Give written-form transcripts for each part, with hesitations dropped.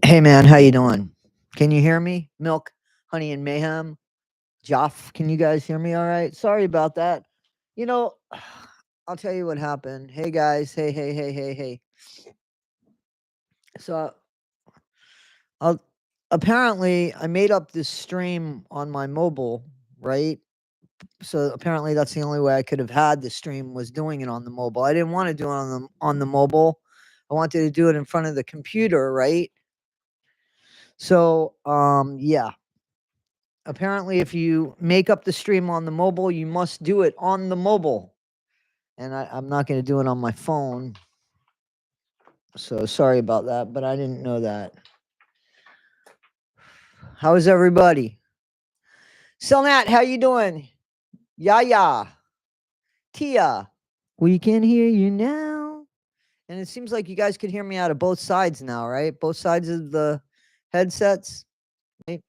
Hey man, how you doing? Can you hear me? Milk, honey, and mayhem. Joff, can you guys hear me all right? Sorry about that. You know, I'll tell you what happened. Hey guys, hey. So, I'll, apparently, I made up this stream on my mobile, right? So apparently, that's the only way I could have had the stream was doing it on the mobile. I didn't want to do it on the mobile. I wanted to do it in front of the computer, right? So, yeah. Apparently, if you make up the stream on the mobile, you must do it on the mobile. And I'm not going to do it on my phone. So sorry about that, but I didn't know that. How is everybody? Selnat, how you doing? Yeah. Tia, we can hear you now. And it seems like you guys could hear me out of both sides now, right? Both sides of the headsets. Right?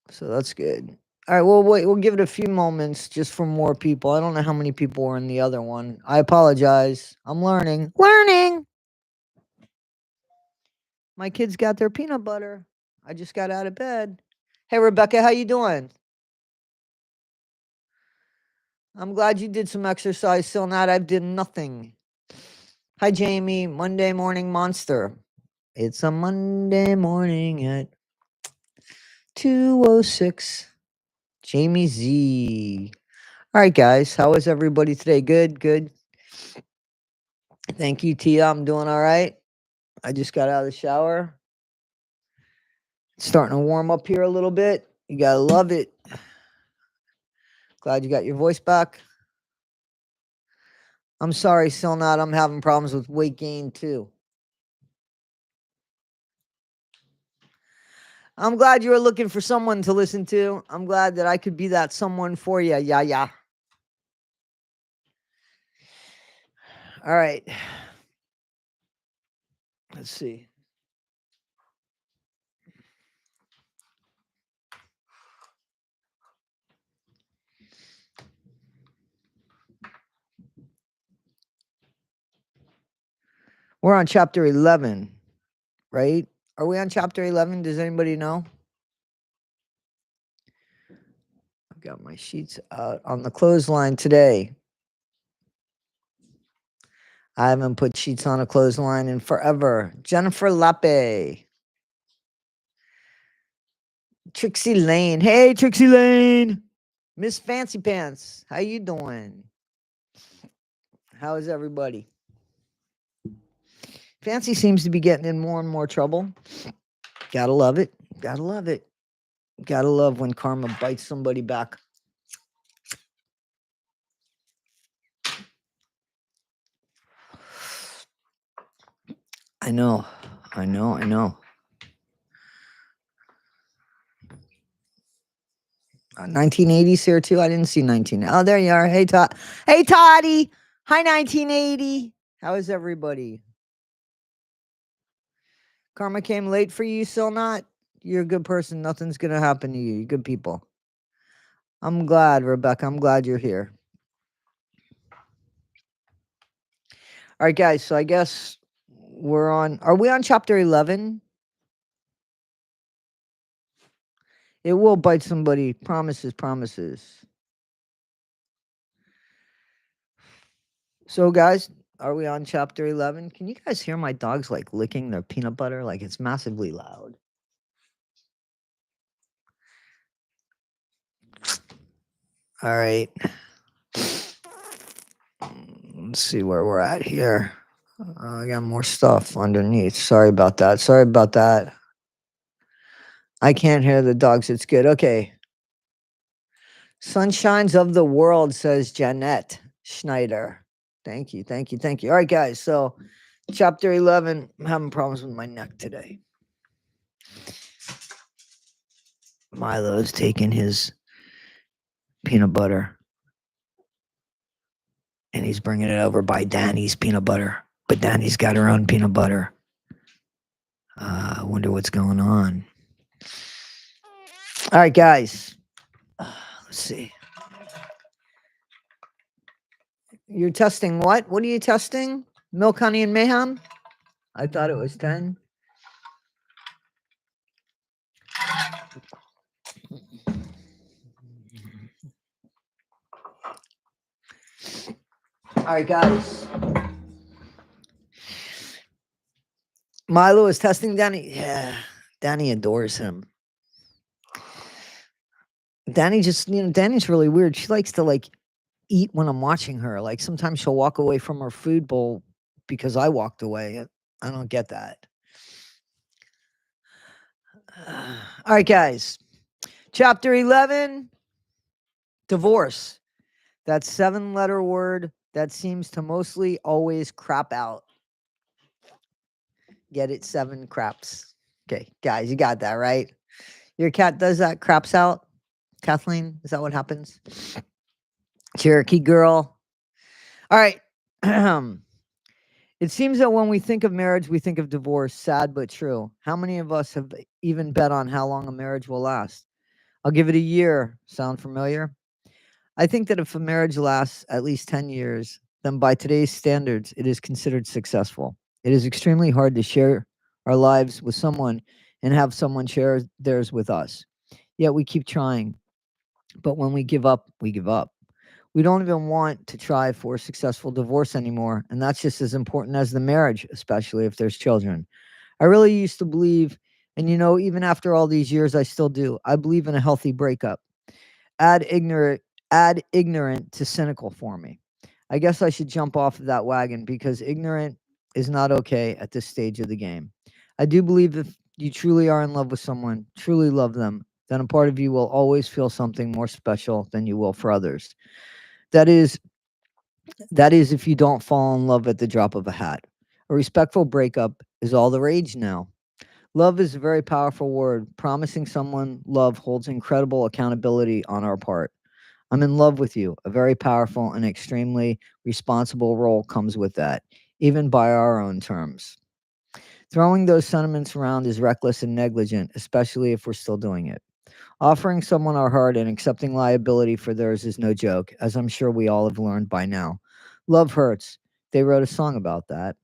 So that's good. All right, well, wait, we'll give it a few moments just for more people. I don't know how many people were in the other one. I apologize. I'm learning. Learning. My kids got their peanut butter. I just got out of bed. Hey, Rebecca, how you doing? I'm glad you did some exercise. Still not. I've did nothing. Hi, Jamie. Monday morning monster. It's a Monday morning at 2:06. Jamie Z. All right, guys. How is everybody today? Good. Thank you, Tia. I'm doing all right. I just got out of the shower. It's starting to warm up here a little bit. You gotta love it. Glad you got your voice back. I'm sorry, still not. I'm having problems with weight gain too. I'm glad you were looking for someone to listen to. I'm glad that I could be that someone for you. Yeah. All right. Let's see. We're on chapter 11, right? Are we on chapter 11? Does anybody know? I've got my sheets out on the clothesline today. I haven't put sheets on a clothesline in forever. Jennifer Lappe. Trixie Lane. Hey, Trixie Lane. Miss Fancy Pants. How you doing? How is everybody? Fancy seems to be getting in more and more trouble. Gotta love it. Gotta love when karma bites somebody back. I know. 1980s here too. I didn't see 19. Oh, there you are. Hey, Todd. Hey, Toddy. Hi, 1980. How is everybody? Karma came late for you, still not? You're a good person. Nothing's gonna happen to you. You're good people. I'm glad, Rebecca. I'm glad you're here. All right, guys. So I guess are we on chapter 11? It will bite somebody. Promises. So, guys, are we on chapter 11? Can you guys hear my dogs like licking their peanut butter? Like it's massively loud. All right. Let's see where we're at here. I got more stuff underneath. Sorry about that. I can't hear the dogs. It's good. Okay. Sunshines of the world, says Jeanette Schneider. Thank you. All right, guys. So, chapter 11. I'm having problems with my neck today. Milo's taking his peanut butter and he's bringing it over by Danny's peanut butter. But Danny's got her own peanut butter. I wonder what's going on. All right, guys. Let's see. You're testing what? What are you testing? Milk, honey, and mayhem? I thought it was 10. All right, guys. Milo is testing Danny. Yeah, Danny adores him. Danny just, Danny's really weird. She likes to like eat when I'm watching her. Like sometimes she'll walk away from her food bowl because I walked away. I don't get that. All right, guys. Chapter 11, divorce. That 7-letter word that seems to mostly always crap out. Get it? 7 craps. Okay, guys, you got that, right? Your cat does that, craps out? Kathleen, is that what happens? Cherokee girl. All right. It seems that when we think of marriage, we think of divorce. Sad but true. How many of us have even bet on how long a marriage will last? I'll give it a year. Sound familiar? I think that if a marriage lasts at least 10 years, then by today's standards, it is considered successful. It is extremely hard to share our lives with someone and have someone share theirs with us. Yet we keep trying. But when we give up, we give up. We don't even want to try for a successful divorce anymore. And that's just as important as the marriage, especially if there's children. I really used to believe, and even after all these years, I still do. I believe in a healthy breakup. Add ignorant to cynical for me. I guess I should jump off of that wagon because ignorant is not okay at this stage of the game. I do believe if you truly are in love with someone, truly love them, then a part of you will always feel something more special than you will for others. That is if you don't fall in love at the drop of a hat. A respectful breakup is all the rage now. Love is a very powerful word. Promising someone love holds incredible accountability on our part. I'm in love with you. A very powerful and extremely responsible role comes with that, even by our own terms. Throwing those sentiments around is reckless and negligent, especially if we're still doing it. Offering someone our heart and accepting liability for theirs is no joke, as I'm sure we all have learned by now. Love hurts. They wrote a song about that.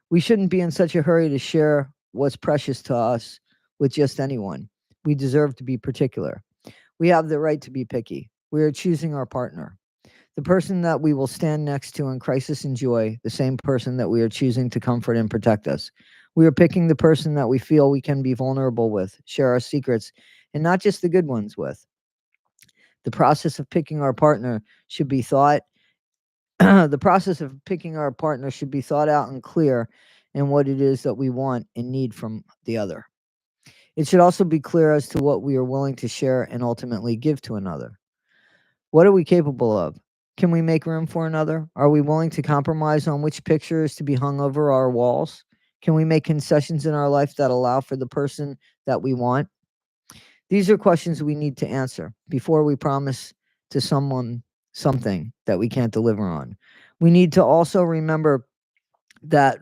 We shouldn't be in such a hurry to share what's precious to us with just anyone. We deserve to be particular. We have the right to be picky. We are choosing our partner, the person that we will stand next to in crisis and joy, the same person that we are choosing to comfort and protect us. We are picking the person that we feel we can be vulnerable with, share our secrets, and not just the good ones with. The process of picking our partner should be thought the process of picking our partner should be thought out and clear in what it is that we want and need from the other. It should also be clear as to what we are willing to share and ultimately give to another. What are we capable of? Can we make room for another? Are we willing to compromise on which picture is to be hung over our walls? Can we make concessions in our life that allow for the person that we want? These are questions we need to answer before we promise to someone something that we can't deliver on. We need to also remember that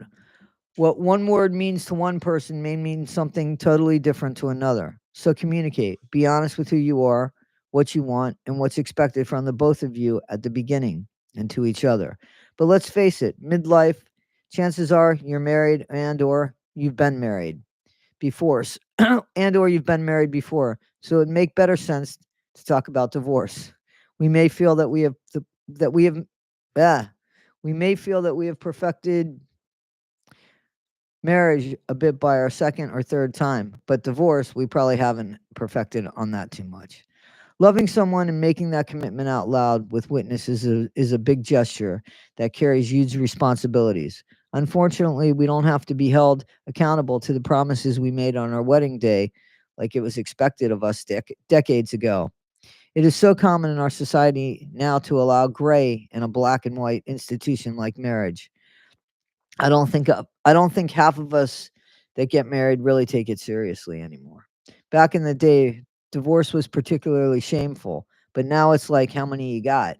what one word means to one person may mean something totally different to another. So communicate. Be honest with who you are, what you want, and what's expected from the both of you at the beginning and to each other. But let's face it, midlife, chances are you're married and or you've been married before and or you've been married before. So it'd make better sense to talk about divorce. We may feel that we have we may feel that we have perfected marriage a bit by our second or third time, but divorce, we probably haven't perfected on that too much. Loving someone and making that commitment out loud with witnesses is a big gesture that carries huge responsibilities. Unfortunately, we don't have to be held accountable to the promises we made on our wedding day like it was expected of us decades ago. It is so common in our society now to allow gray in a black and white institution like marriage. I don't think half of us that get married really take it seriously anymore. Back in the day, divorce was particularly shameful, but now it's like, how many you got?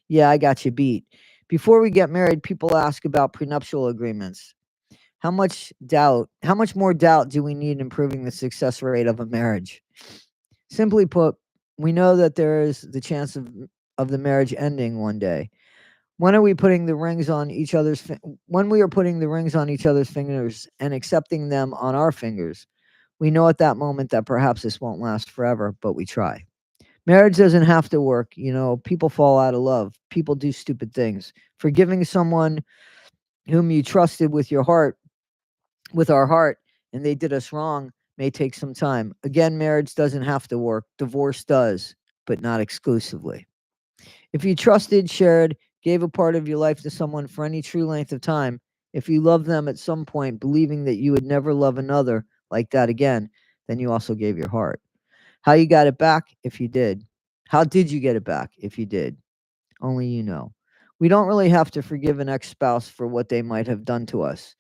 Yeah, I got you beat. Before we get married, people ask about prenuptial agreements. How much more doubt do we need in proving the success rate of a marriage? Simply put, we know that there is the chance of the marriage ending one day. When are we putting the rings on each other's when we are putting the rings on each other's fingers and accepting them on our fingers, we know at that moment that perhaps this won't last forever, but we try. Marriage doesn't have to work. People fall out of love. People do stupid things. Forgiving someone whom you trusted with our heart, and they did us wrong may take some time. Again, marriage doesn't have to work. Divorce does, but not exclusively. If you trusted, shared, gave a part of your life to someone for any true length of time, if you loved them at some point, believing that you would never love another like that again, then you also gave your heart. How you got it back, if you did. How did you get it back, if you did? Only you know. We don't really have to forgive an ex spouse for what they might have done to us.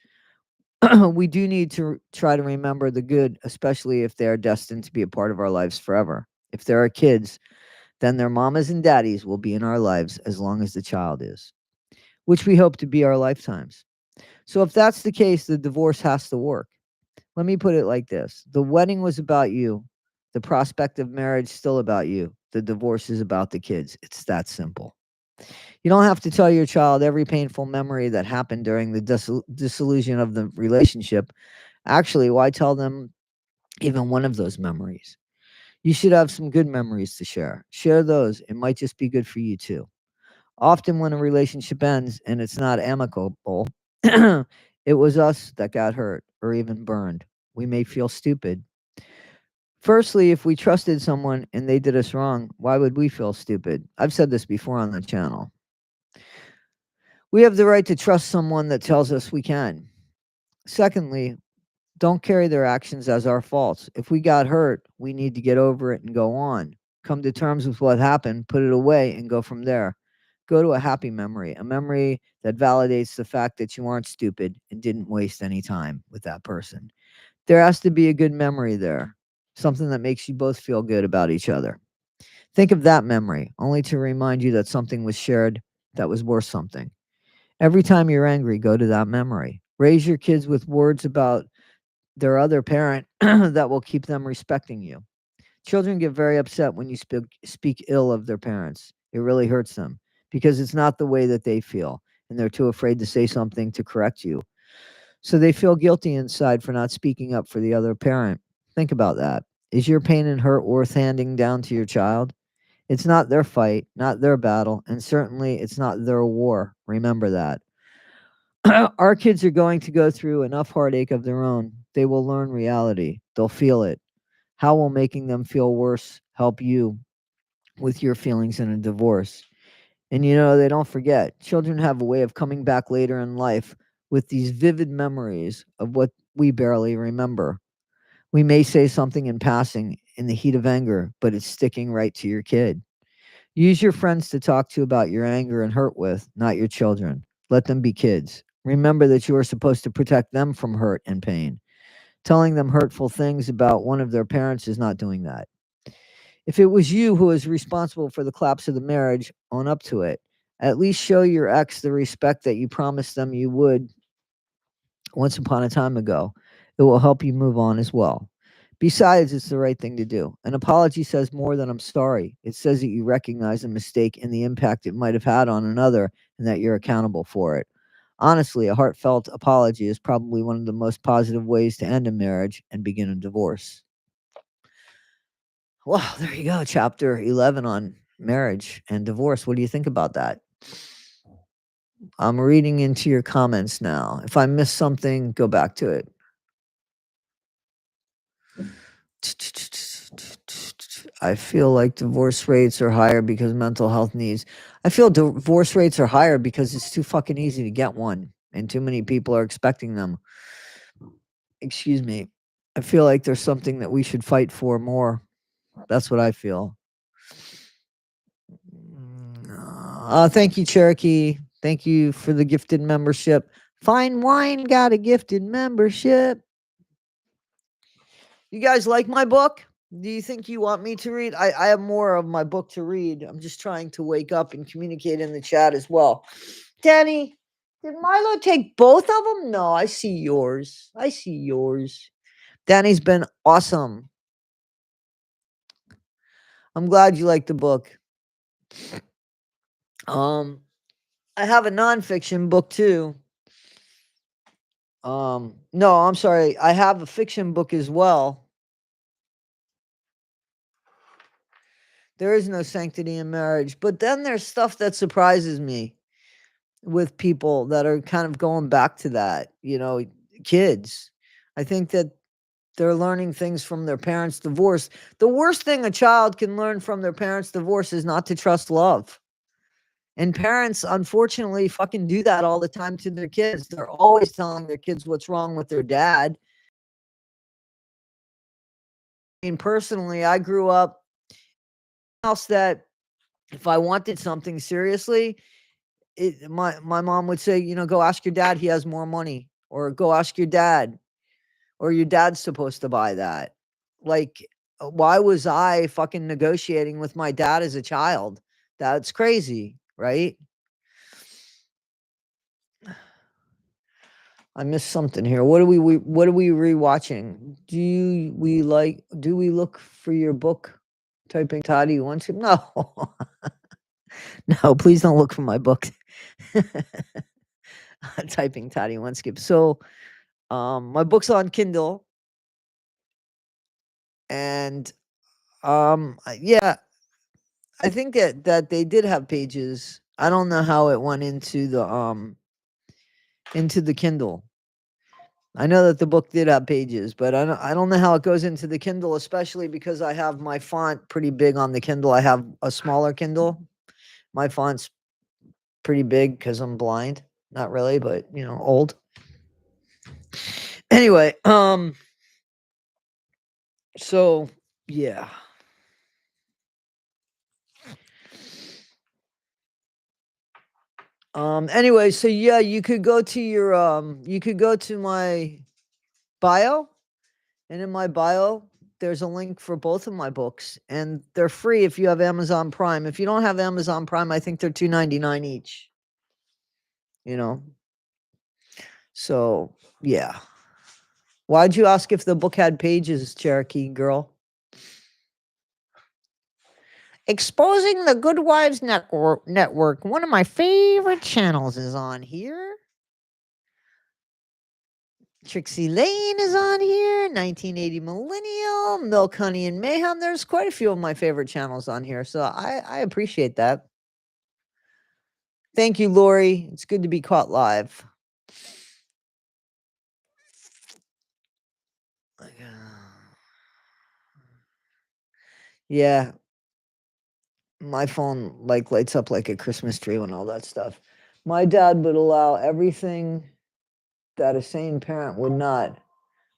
We do need to try to remember the good, especially if they are destined to be a part of our lives forever. If there are kids, then their mamas and daddies will be in our lives as long as the child is, which we hope to be our lifetimes. So if that's the case, the divorce has to work. Let me put it like this: the wedding was about you, the prospect of marriage still about you, the divorce is about the kids. It's that simple. You don't have to tell your child every painful memory that happened during the dissolution of the relationship. Actually, why tell them even one of those memories? You should have some good memories to share. Share those. It might just be good for you too. Often, when a relationship ends and it's not amicable, it was us that got hurt or even burned. We may feel stupid. Firstly, if we trusted someone and they did us wrong, why would we feel stupid? I've said this before on the channel. We have the right to trust someone that tells us we can. Secondly, don't carry their actions as our faults. If we got hurt, we need to get over it and go on. Come to terms with what happened, put it away, and go from there. Go to a happy memory, a memory that validates the fact that you aren't stupid and didn't waste any time with that person. There has to be a good memory there, something that makes you both feel good about each other. Think of that memory, only to remind you that something was shared that was worth something. Every time you're angry, go to that memory. Raise your kids with words about their other parent that will keep them respecting you. Children get very upset when you speak ill of their parents. It really hurts them because it's not the way that they feel, and they're too afraid to say something to correct you. So they feel guilty inside for not speaking up for the other parent. Think about that. Is your pain and hurt worth handing down to your child? It's not their fight, not their battle, and certainly it's not their war. Remember that. Our kids are going to go through enough heartache of their own. They will learn reality. They'll feel it. How will making them feel worse help you with your feelings in a divorce? And they don't forget. Children have a way of coming back later in life with these vivid memories of what we barely remember. We may say something in passing in the heat of anger, but it's sticking right to your kid. Use your friends to talk to about your anger and hurt with, not your children. Let them be kids. Remember that you are supposed to protect them from hurt and pain. Telling them hurtful things about one of their parents is not doing that. If it was you who was responsible for the collapse of the marriage, own up to it. At least show your ex the respect that you promised them you would once upon a time ago. It will help you move on as well. Besides, it's the right thing to do. An apology says more than I'm sorry. It says that you recognize a mistake and the impact it might have had on another and that you're accountable for it. Honestly, a heartfelt apology is probably one of the most positive ways to end a marriage and begin a divorce. Well, there you go. Chapter 11 on marriage and divorce. What do you think about that? I'm reading into your comments now. If I missed something, go back to it. I feel like divorce rates are higher because mental health needs. I feel divorce rates are higher because it's too fucking easy to get one and too many people are expecting them. Excuse me. I feel like there's something that we should fight for more. That's what I feel. Thank you, Cherokee. Thank you for the gifted membership. Fine Wine got a gifted membership. You guys like my book? Do you think you want me to read? I have more of my book to read. I'm just trying to wake up and communicate in the chat as well. Danny, did Milo take both of them? No, I see yours. I see yours. Danny's been awesome. I'm glad you like the book. I have a nonfiction book too. No, I'm sorry. I have a fiction book as well. There is no sanctity in marriage. But then there's stuff that surprises me with people that are kind of going back to that, kids. I think that they're learning things from their parents' divorce. The worst thing a child can learn from their parents' divorce is not to trust love. And parents, unfortunately, fucking do that all the time to their kids. They're always telling their kids what's wrong with their dad. I mean, personally, I grew up in a house that if I wanted something seriously, my mom would say, go ask your dad, he has more money, or go ask your dad, or your dad's supposed to buy that. Like, why was I fucking negotiating with my dad as a child? That's crazy, right? I missed something here. What are we rewatching? Do we look for your book? Typing Toddy once? No. No, please don't look for my book. Typing Toddy one skip. So my book's on Kindle. And yeah, I think that they did have pages. I don't know how it went into the Kindle. I know that the book did have pages, but I don't know how it goes into the Kindle, especially because I have my font pretty big on the Kindle. I have a smaller Kindle. My font's pretty big because I'm blind. Not really, but old. Anyway, so yeah. Anyway, so yeah, you could go to my bio, and in my bio there's a link for both of my books, and they're free if you have Amazon Prime. If you don't have Amazon Prime, I think they're $2.99 each. So yeah. Why'd you ask if the book had pages, Cherokee girl? Exposing the Good Wives Network. One of my favorite channels is on here. Trixie Lane is on here. 1980 Millennial, Milk, Honey, and Mayhem. There's quite a few of my favorite channels on here, so I appreciate that. Thank you, Lori. It's good to be caught live. Yeah. My phone lights up like a Christmas tree and all that stuff. My dad would allow everything that a sane parent would not,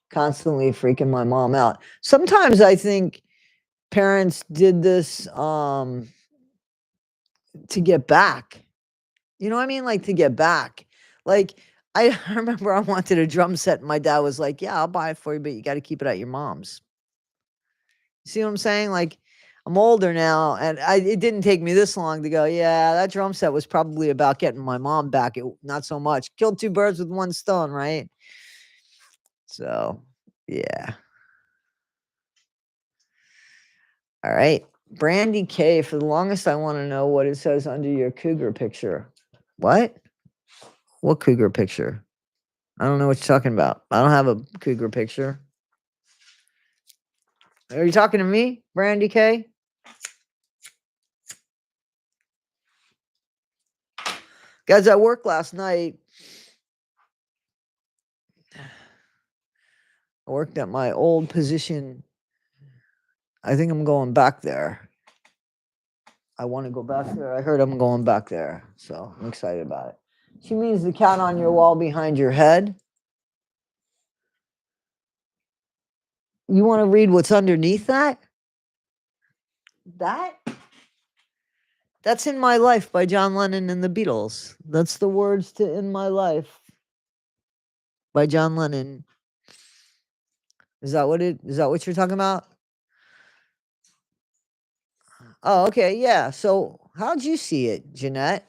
constantly freaking my mom out. Sometimes I think parents did this to get back. You know what I mean? Like, to get back. Like, I remember I wanted a drum set and my dad was like, "Yeah, I'll buy it for you, but you got to keep it at your mom's." See what I'm saying? Like, I'm older now, and it didn't take me this long to go, yeah, that drum set was probably about getting my mom back. Not so much. Killed two birds with one stone, right? So, yeah. All right. Brandy K, for the longest, I want to know what it says under your cougar picture. What? What cougar picture? I don't know what you're talking about. I don't have a cougar picture. Are you talking to me, Brandy K? Guys, at work last night, I worked at my old position. I think I'm going back there. I want to go back there. I heard I'm going back there, so I'm excited about it. She means the cat on your wall behind your head. You want to read what's underneath that? That's In My Life by John Lennon and the Beatles. That's the words to In My Life by John Lennon. Is that what you're talking about? Oh, okay, yeah. So how'd you see it, Jeanette?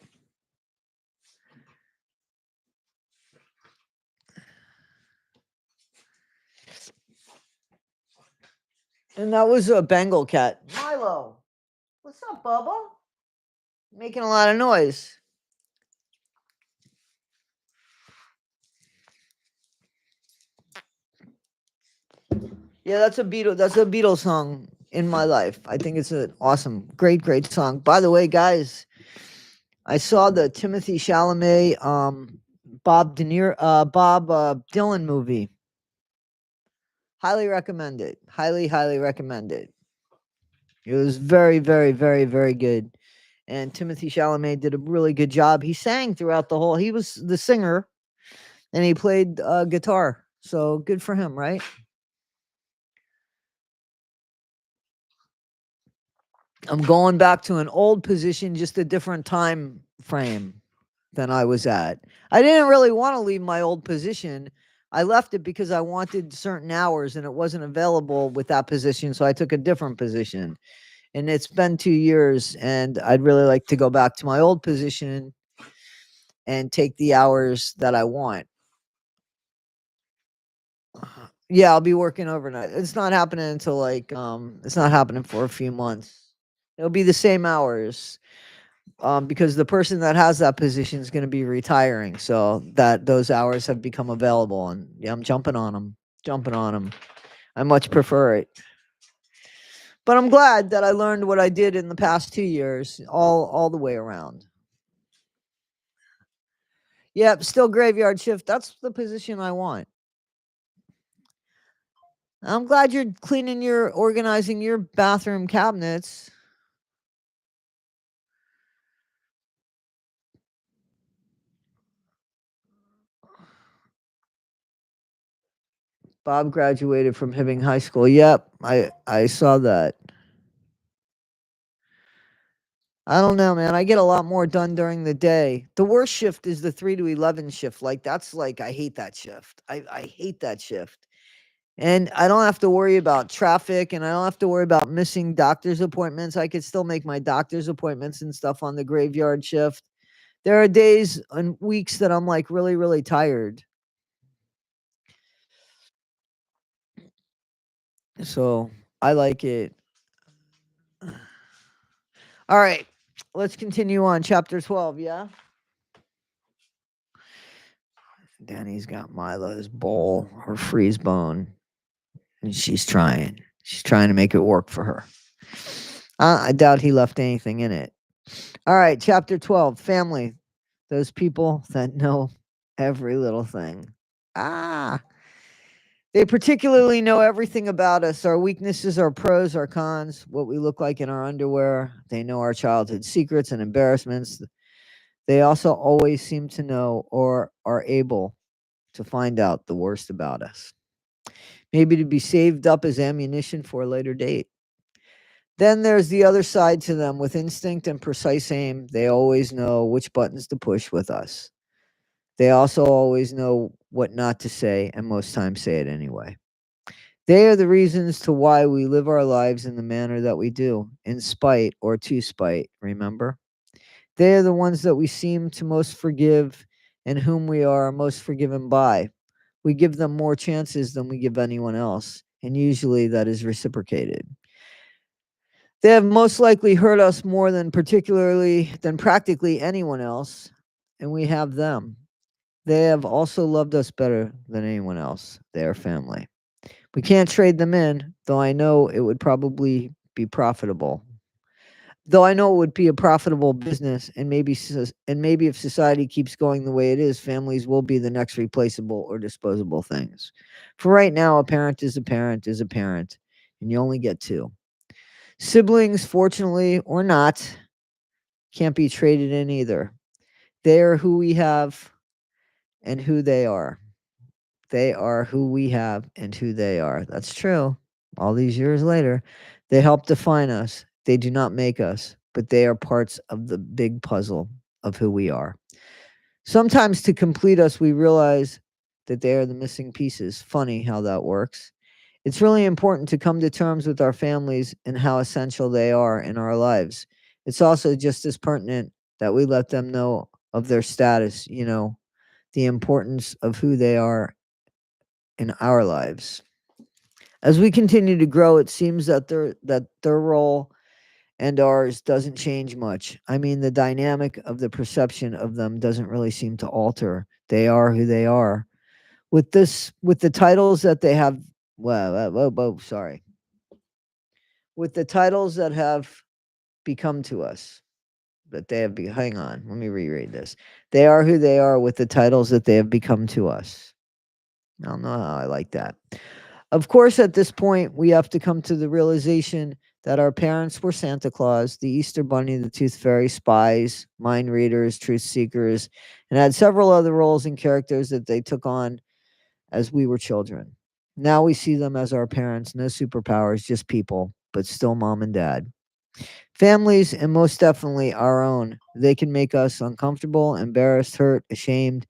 And that was a Bengal cat. Milo, what's up, Bubba? Making a lot of noise. Yeah, that's a Beatles song in my life. I think it's an awesome, great song. By the way, guys, I saw the Timothy Chalamet, Bob Dylan movie. Highly recommend it. Highly recommend it. It was very good. And Timothy Chalamet did a really good job. He sang throughout the whole. He was the singer, and he played guitar. So good for him, right? I'm going back to an old position, just a different time frame than I was at. I didn't really want to leave my old position. I left it because I wanted certain hours and it wasn't available with that position. So I took a different position. And it's been 2 years, and I'd really like to go back to my old position and take the hours that I want. Yeah, I'll be working overnight. It's not happening until it's not happening for a few months. It'll be the same hours. Because the person that has that position is going to be retiring, so that those hours have become available, and yeah, I'm jumping on them. I much prefer it, but I'm glad that I learned what I did in the past 2 years, all the way around. Yep, still graveyard shift. That's the position I want. I'm glad you're organizing your bathroom cabinets. Bob graduated from Hibbing High School. Yep, I saw that. I don't know, man. I get a lot more done during the day. The worst shift is the 3 to 11 shift. Like, that's like, I hate that shift. I hate that shift. And I don't have to worry about traffic, and I don't have to worry about missing doctor's appointments. I could still make my doctor's appointments and stuff on the graveyard shift. There are days and weeks that I'm like really tired. So I like it. All right. Let's continue on chapter 12. Yeah. Danny's got Milo's bowl or freeze bone, and she's trying. She's trying to make it work for her. I doubt he left anything in it. All right, chapter 12, family. Those people that know every little thing. Ah, they particularly know everything about us, our weaknesses, our pros, our cons, what we look like in our underwear. They know our childhood secrets and embarrassments. They also always seem to know or are able to find out the worst about us, maybe to be saved up as ammunition for a later date. Then there's the other side to them. With instinct and precise aim, they always know which buttons to push with us. They also always know what not to say, and most times say it anyway. They are the reasons to why we live our lives in the manner that we do, in spite or to spite, remember? They are the ones that we seem to most forgive and whom we are most forgiven by. We give them more chances than we give anyone else, and usually that is reciprocated. They have most likely hurt us more than practically anyone else, and we have them. They have also loved us better than anyone else. They are family. We can't trade them in, though I know it would probably be profitable. Though I know it would be a profitable business, and maybe if society keeps going the way it is, families will be the next replaceable or disposable things. For right now, a parent is a parent is a parent, and you only get two. Siblings, fortunately or not, can't be traded in either. They are who we have and who they are. They are who we have and who they are. That's true. All these years later, they help define us. They do not make us, but they are parts of the big puzzle of who we are. Sometimes to complete us, we realize that they are the missing pieces. Funny how that works. It's really important to come to terms with our families and how essential they are in our lives. It's also just as pertinent that we let them know of their status, the importance of who they are in our lives. As we continue to grow, it seems that their role and ours doesn't change much. I mean, the dynamic of the perception of them doesn't really seem to alter. They are who they are. With the titles that they have whoa, sorry. With the titles that have become to us, that they have hang on, let me reread this. They are who they are with the titles that they have become to us. I don't know how I like that. Of course, at this point, we have to come to the realization that our parents were Santa Claus, the Easter Bunny, the Tooth Fairy, spies, mind readers, truth seekers, and had several other roles and characters that they took on as we were children. Now we see them as our parents, no superpowers, just people, but still mom and dad. Families, and most definitely our own, they can make us uncomfortable, embarrassed, hurt, ashamed,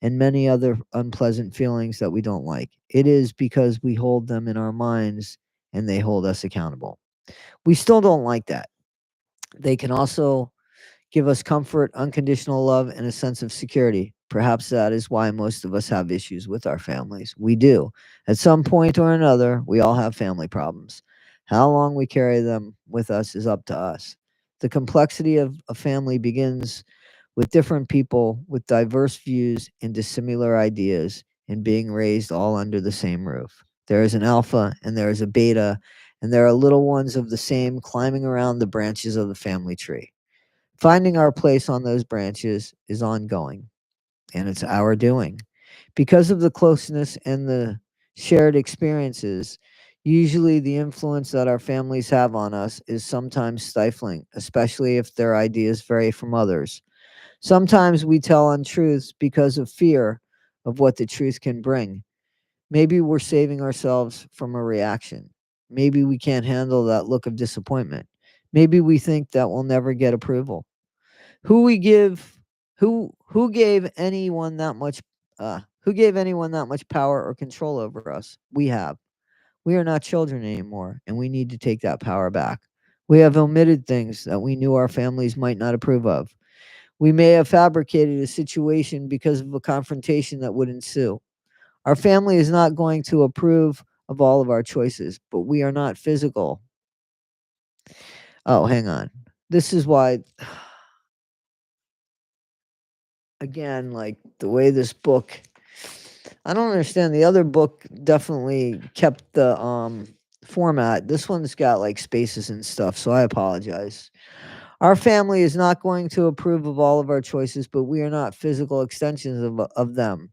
and many other unpleasant feelings that we don't like. It is because we hold them in our minds and they hold us accountable. We still don't like that. They can also give us comfort, unconditional love, and a sense of security. Perhaps that is why most of us have issues with our families. We do. At some point or another, we all have family problems. How long we carry them with us is up to us. The complexity of a family begins with different people with diverse views and dissimilar ideas and being raised all under the same roof. There is an alpha and there is a beta, and there are little ones of the same climbing around the branches of the family tree. Finding our place on those branches is ongoing, and it's our doing. Because of the closeness and the shared experiences, usually the influence that our families have on us is sometimes stifling, especially if their ideas vary from others. Sometimes we tell untruths because of fear of what the truth can bring. Maybe we're saving ourselves from a reaction. Maybe we can't handle that look of disappointment. Maybe we think that we'll never get approval. Who we give who gave anyone that much who gave anyone that much power or control over us? We have. We are not children anymore, and we need to take that power back. We have omitted things that we knew our families might not approve of. We may have fabricated a situation because of a confrontation that would ensue. Our family is not going to approve of all of our choices, but we are not physical. Oh, hang on. This is why, again, like the way this book, I don't understand. The other book definitely kept the format. This one's got like spaces and stuff, so I apologize. Our family is not going to approve of all of our choices, but we are not physical extensions of them.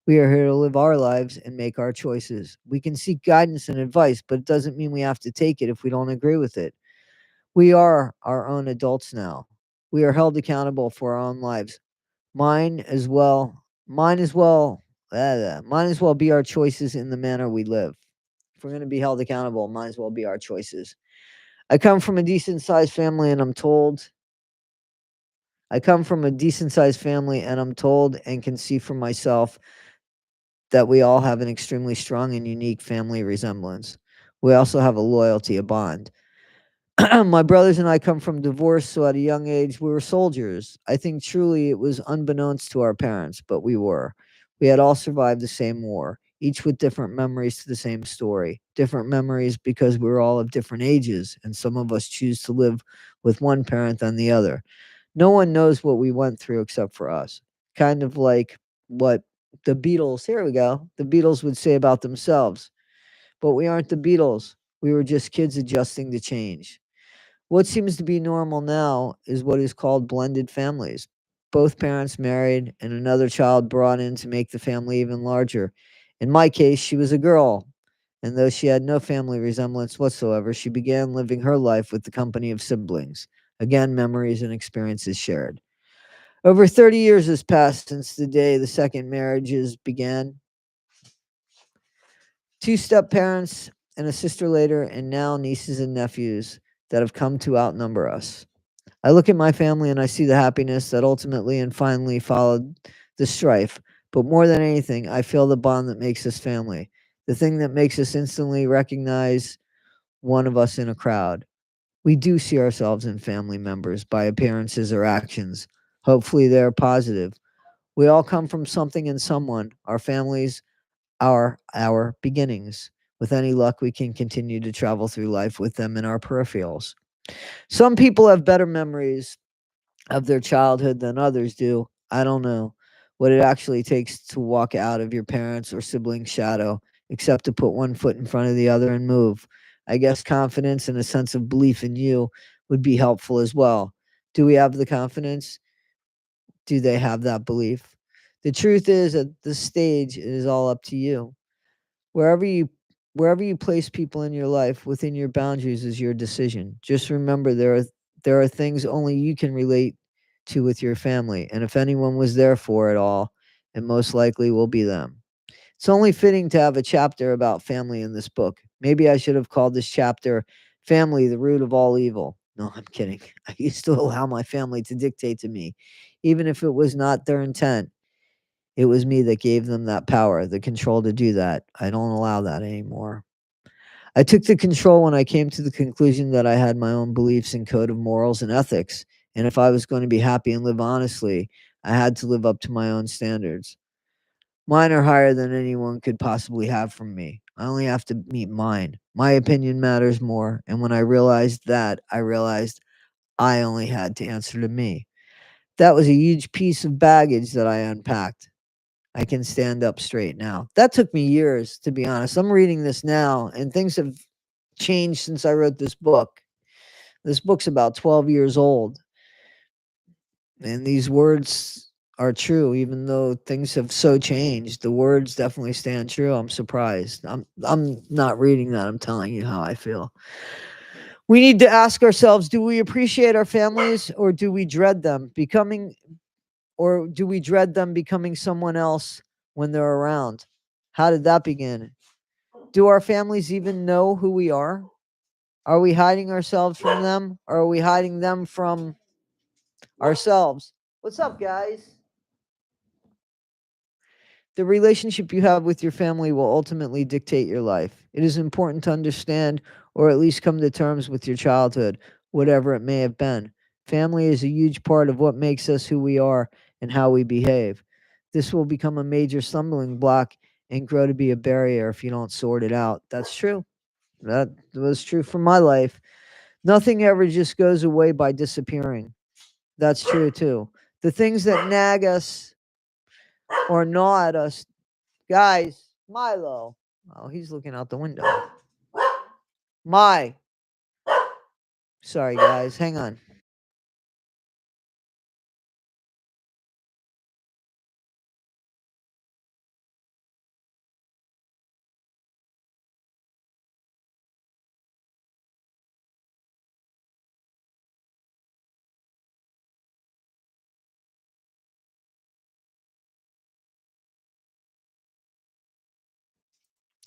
We are here to live our lives and make our choices. We can seek guidance and advice, but it doesn't mean we have to take it if we don't agree with it. We are our own adults now. We are held accountable for our own lives. Mine as well. Mine as well. Mine as well be our choices in the manner we live. If we're going to be held accountable, might as well be our choices. I come from a decent sized family, and I'm told. I come from a decent sized family, and I'm told and can see for myself that we all have an extremely strong and unique family resemblance. We also have a loyalty, a bond. My brothers and I come from divorce, so at a young age we were soldiers. I think truly it was unbeknownst to our parents, but we were. We had all survived the same war, each with different memories to the same story. Different memories because we were all of different ages, and some of us choose to live with one parent than the other. No one knows what we went through except for us. Kind of like what the Beatles, here we go, the Beatles would say about themselves. But we aren't the Beatles. We were just kids adjusting to change. What seems to be normal now is what is called blended families. Both parents married and another child brought in to make the family even larger. In my case, she was a girl, and though she had no family resemblance whatsoever, she began living her life with the company of siblings. Again, memories and experiences shared. Over 30 years has passed since the day the second marriages began. Two step parents and a sister later, and now nieces and nephews that have come to outnumber us. I look at my family and I see the happiness that ultimately and finally followed the strife. But more than anything, I feel the bond that makes us family, the thing that makes us instantly recognize one of us in a crowd. We do see ourselves in family members by appearances or actions. Hopefully, they're positive. We all come from something and someone. Our families are our beginnings. With any luck, we can continue to travel through life with them in our peripherals. Some people have better memories of their childhood than others do. I don't know what it actually takes to walk out of your parents' or siblings' shadow. except to put one foot in front of the other and move. I guess confidence and a sense of belief in you would be helpful as well. Do we have the confidence? Do they have that belief? The truth is, at this stage, it is all up to you. Wherever you wherever you place people in your life within your boundaries is your decision. Just remember there are things only you can relate to with your family, and if anyone was there for it all, it most likely will be them. It's only fitting to have a chapter about family in this book. Maybe I should have called this chapter Family, the Root of All Evil. No, I'm kidding. I used to allow my family to dictate to me, even if it was not their intent. It was me that gave them that power, the control to do that. I don't allow that anymore. I took the control when I came to the conclusion that I had my own beliefs and code of morals and ethics. And if I was going to be happy and live honestly, I had to live up to my own standards. Mine are higher than anyone could possibly have from me. I only have to meet mine. My opinion matters more. And when I realized that, I realized I only had to answer to me. That was a huge piece of baggage that I unpacked. I can stand up straight now. That took me years, to be honest. I'm reading this now, and things have changed since I wrote this book. This book's about 12 years old, and these words are true, even though things have so changed. The words definitely stand true. I'm surprised. I'm not reading that. I'm telling you how I feel. We need to ask ourselves, do we appreciate our families or do we dread them becoming or do we dread them becoming someone else when they're around? How did that begin? Do our families even know who we are? Are we hiding ourselves from them? Or are we hiding them from ourselves? What's up, guys? The relationship you have with your family will ultimately dictate your life. It is important to understand or at least come to terms with your childhood, whatever it may have been. Family is a huge part of what makes us who we are and how we behave. This will become a major stumbling block and grow to be a barrier if you don't sort it out. That's true. That was true for my life. Nothing ever just goes away by disappearing. That's true too. The things that nag us or gnaw at us, guys, Milo. Oh, he's looking out the window. My. Sorry, guys. Hang on.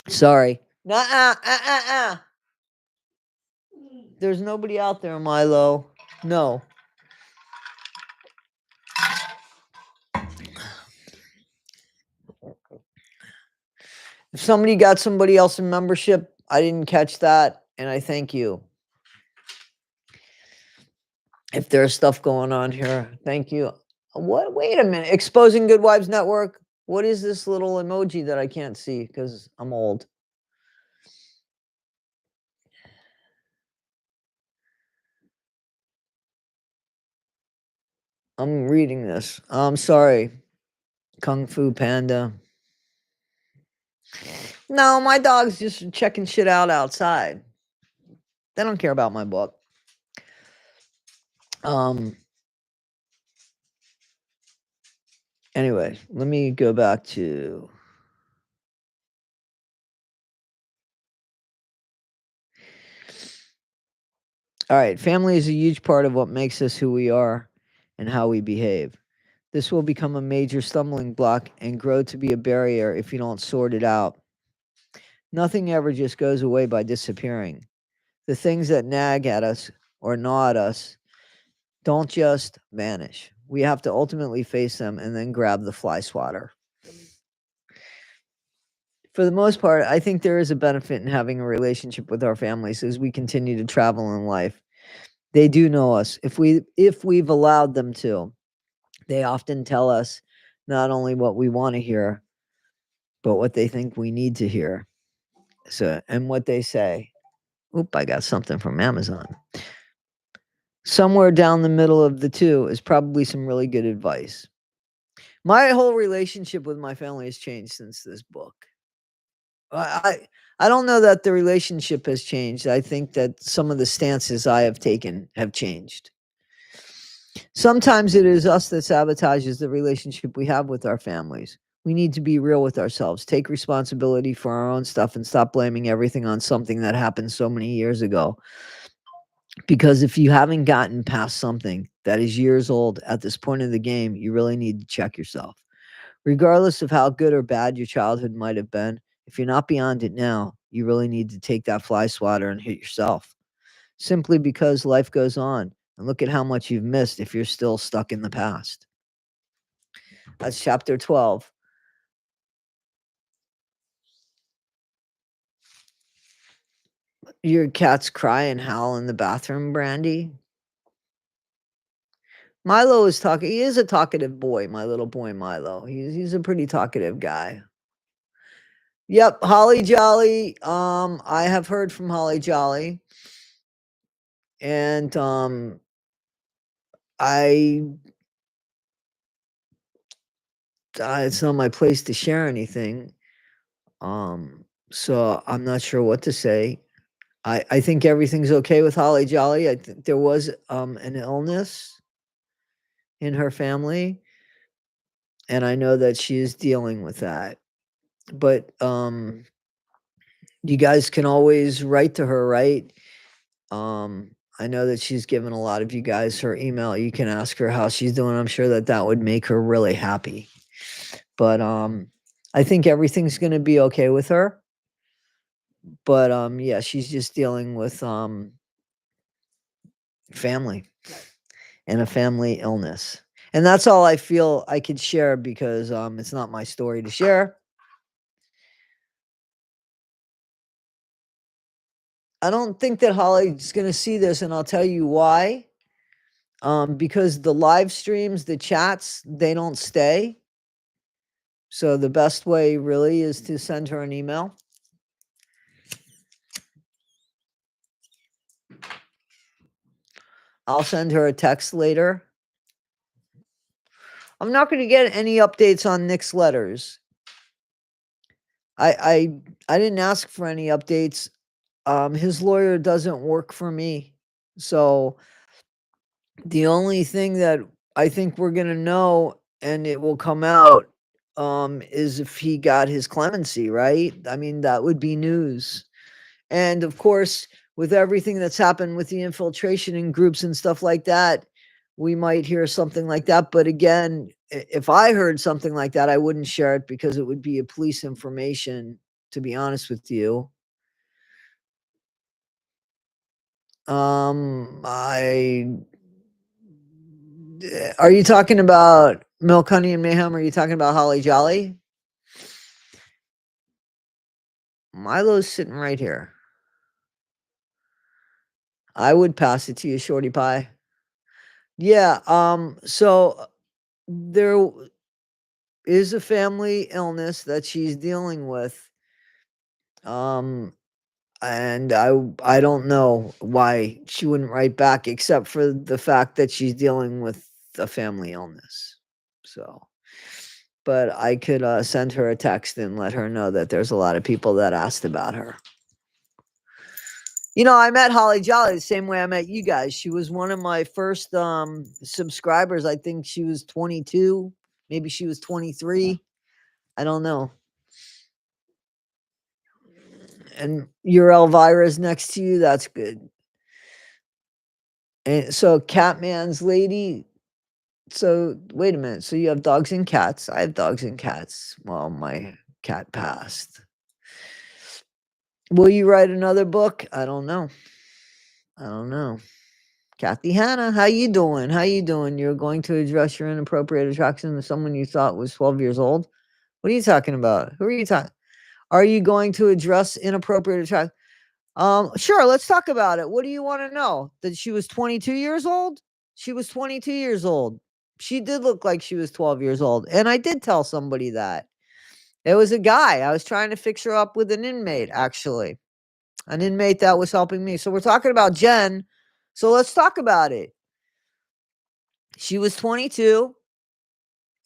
Sorry. Nuh-uh. There's nobody out there, Milo. No. If somebody got somebody else in membership, I didn't catch that, and I thank you. If there's stuff going on here, thank you. What? Wait a minute. Exposing Good Wives Network. What is this little emoji that I can't see because I'm old? I'm reading this. I'm sorry. Kung Fu Panda. No, my dog's just checking shit out outside. They don't care about my book. Anyway, let me go back to all right, family is a huge part of what makes us who we are and how we behave. This will become a major stumbling block and grow to be a barrier if you don't sort it out. Nothing ever just goes away by disappearing. The things that nag at us or gnaw at us don't just vanish. We have to ultimately face them and then grab the fly swatter. For the most part, I think there is a benefit in having a relationship with our families as we continue to travel in life. They do know us if we've allowed them to. They often tell us not only what we want to hear, but what they think we need to hear. So, and what they say. Oop, I got something from Amazon. Somewhere down the middle of the two is probably some really good advice. My whole relationship with my family has changed since this book. I don't know that the relationship has changed. I think that some of the stances I have taken have changed. Sometimes it is us that sabotages the relationship we have with our families. We need to be real with ourselves, take responsibility for our own stuff, and stop blaming everything on something that happened so many years ago. Because if you haven't gotten past something that is years old at this point in the game, you really need to check yourself. Regardless of how good or bad your childhood might have been, if you're not beyond it now, you really need to take that fly swatter and hit yourself. Simply because life goes on. And look at how much you've missed if you're still stuck in the past. That's chapter 12. Your cat's cry and howl in the bathroom, Brandy. Milo is talking. He is a talkative boy, my little boy Milo. He's a pretty talkative guy. Yep, Holly Jolly. I have heard from Holly Jolly, and I it's not my place to share anything. So I'm not sure what to say. I think everything's okay with Holly Jolly. I think there was an illness in her family, and I know that she is dealing with that. But you guys can always write to her, right? I know that she's given a lot of you guys her email. You can ask her how she's doing. I'm sure that that would make her really happy. But I think everything's going to be okay with her. But yeah, she's just dealing with family and a family illness. And that's all I feel I could share because it's not my story to share. I don't think that Holly's going to see this, and I'll tell you why. Because the live streams, the chats, they don't stay. So the best way really is to send her an email. I'll send her a text later. I'm not going to get any updates on Nick's letters. I didn't ask for any updates. His lawyer doesn't work for me. So the only thing that I think we're going to know and it will come out is if he got his clemency, right? I mean, that would be news. And of course, with everything that's happened with the infiltration in groups and stuff like that, we might hear something like that. But again, if I heard something like that, I wouldn't share it because it would be a police information, to be honest with you. Are you talking about Milk, Honey, and Mayhem? Or are you talking about Holly Jolly? Milo's sitting right here. I would pass it to you, Shorty Pie. Yeah, so there is a family illness that she's dealing with. And I don't know why she wouldn't write back except for the fact that she's dealing with a family illness. So, but I could send her a text and let her know that there's a lot of people that asked about her. You know, I met Holly Jolly the same way I met you guys. She was one of my first subscribers. I think she was 22, maybe she was 23. I don't know. And your Elvira's next to you. That's good. And so Catman's lady. So wait a minute. So you have dogs and cats. I have dogs and cats. Well, my cat passed. Will you write another book? I don't know. I don't know. Kathy Hannah, how you doing? How you doing? You're going to address your inappropriate attraction to someone you thought was 12 years old? What are you talking about? Who are you talking? Are you going to address inappropriate attraction? Sure, let's talk about it. What do you want to know? That she was 22 years old? She was 22 years old. She did look like she was 12 years old. And I did tell somebody that. It was a guy. I was trying to fix her up with an inmate, actually. An inmate that was helping me. So we're talking about Jen. So let's talk about it. She was 22.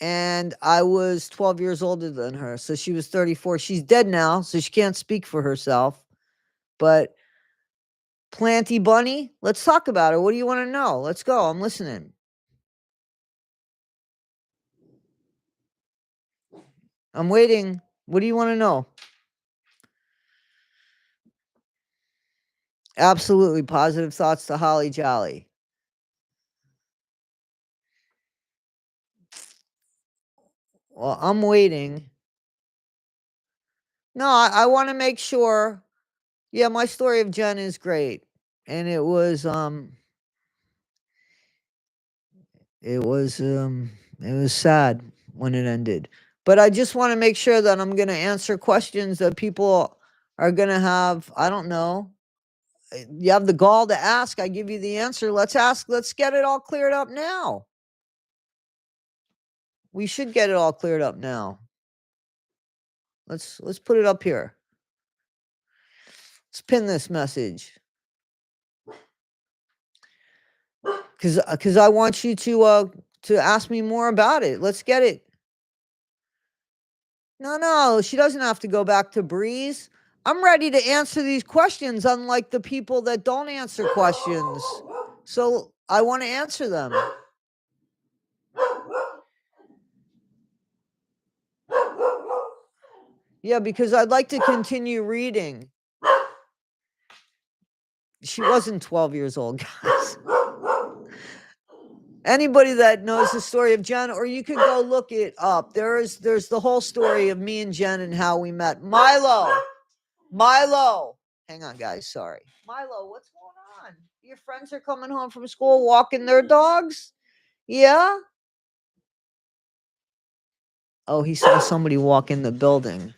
and I was 12 years older than her. So she was 34. She's dead now, so she can't speak for herself. But Planty Bunny, let's talk about it. What do you want to know? Let's go. I'm listening. I'm waiting. What do you want to know? Absolutely positive thoughts to Holly Jolly. Well, I'm waiting. No, I want to make sure. Yeah, my story of Jen is great. And it was sad when it ended. But I just want to make sure that I'm going to answer questions that people are going to have. I don't know. You have the gall to ask. I give you the answer. Let's ask. Let's get it all cleared up now. We should get it all cleared up now. Let's put it up here. Let's pin this message. Because I want you to ask me more about it. Let's get it. No, she doesn't have to go back to Breeze. I'm ready to answer these questions, unlike the people that don't answer questions. So I want to answer them. Yeah, because I'd like to continue reading. She wasn't 12 years old, guys. Anybody that knows the story of Jen, or you could go look it up. There's the whole story of me and Jen and how we met. Milo. Hang on, guys. Sorry. Milo, what's going on? Your friends are coming home from school walking their dogs? Yeah? Oh, he saw somebody walk in the building.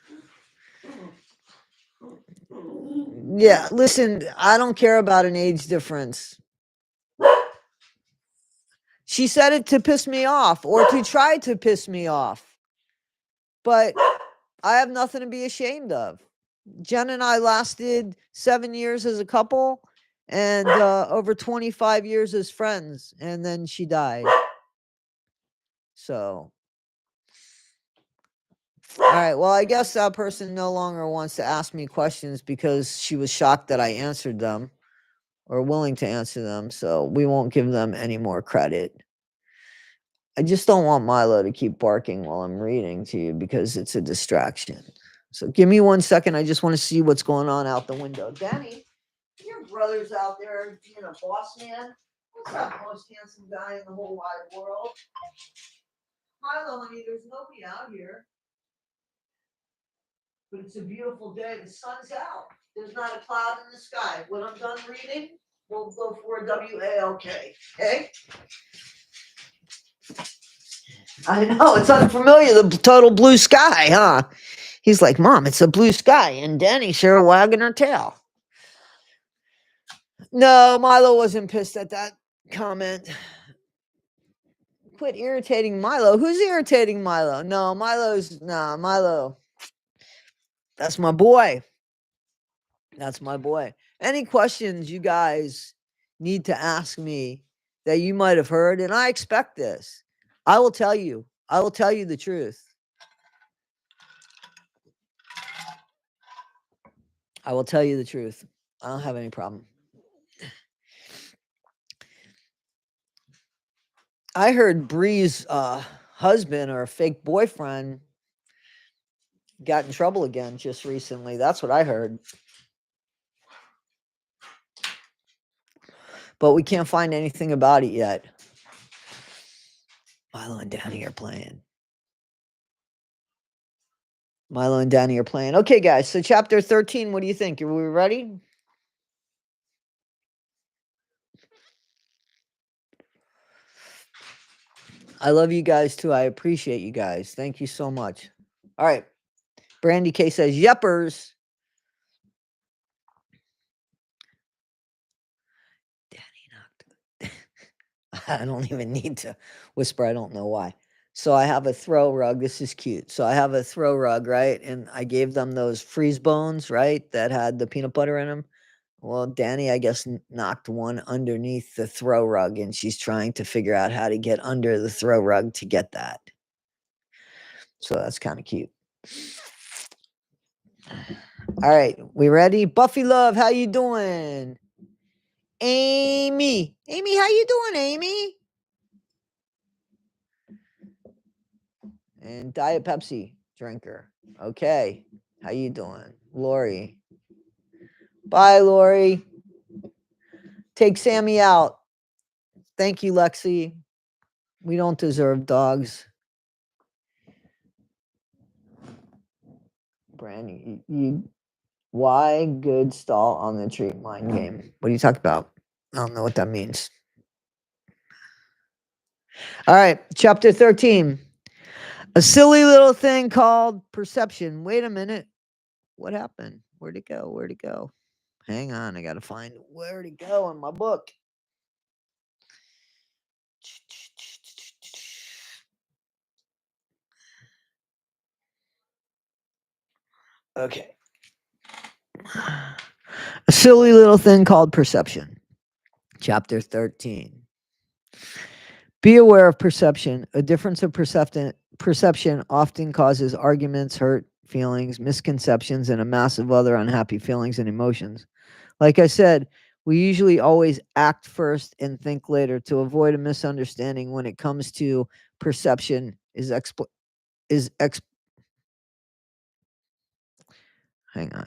Yeah, listen, I don't care about an age difference. She said it to piss me off or to try to piss me off. But I have nothing to be ashamed of. Jen and I lasted 7 years as a couple and over 25 years as friends. And then she died. So, all right. Well, I guess that person no longer wants to ask me questions because she was shocked that I answered them or willing to answer them. So we won't give them any more credit. I just don't want Milo to keep barking while I'm reading to you because it's a distraction. So give me 1 second. I just want to see what's going on out the window. Danny, your brother's out there being a boss man. What's that most handsome guy in the whole wide world? Milo, honey, there's nobody out here. But it's a beautiful day. The sun's out. There's not a cloud in the sky. When I'm done reading, we'll go for a WALK. Okay? I know, it's unfamiliar, the total blue sky, huh? He's like, Mom, it's a blue sky. And Danny sure wagging her tail. No, Milo wasn't pissed at that comment. Quit irritating Milo. Who's irritating Milo? No, Milo. That's my boy. That's my boy. Any questions you guys need to ask me that you might have heard, and I expect this. I will tell you. I will tell you the truth. I will tell you the truth. I don't have any problem. I heard Bree's husband or fake boyfriend got in trouble again just recently. That's what I heard. But we can't find anything about it yet. Milo and Danny are playing. Milo and Danny are playing. Okay, guys. So chapter 13, what do you think? Are we ready? I love you guys too. I appreciate you guys. Thank you so much. All right. Brandy K says, Yeppers. Danny knocked. I don't even need to whisper. I don't know why. So I have a throw rug. This is cute. So I have a throw rug, right? And I gave them those freeze bones, right? That had the peanut butter in them. Well, Danny, I guess, knocked one underneath the throw rug, and she's trying to figure out how to get under the throw rug to get that. So that's kind of cute. All right, we ready? Buffy Love, how you doing? Amy, how you doing, Amy? And Diet Pepsi drinker. Okay, how you doing, Lori? Bye, Lori. Take Sammy out. Thank you, Lexi. We don't deserve dogs. Brandy, why good stall on the treat mind game? What are you talking about? I don't know what that means. All right, chapter 13. A silly little thing called perception. Wait a minute. What happened? Where'd it go? Where'd it go? Hang on, I gotta find where'd it go in my book. Okay. A silly little thing called perception. Chapter 13. Be aware of perception. A difference of perception often causes arguments, hurt feelings, misconceptions, and a mass of other unhappy feelings and emotions. Like I said, we usually always act first and think later to avoid a misunderstanding when it comes to perception hang on.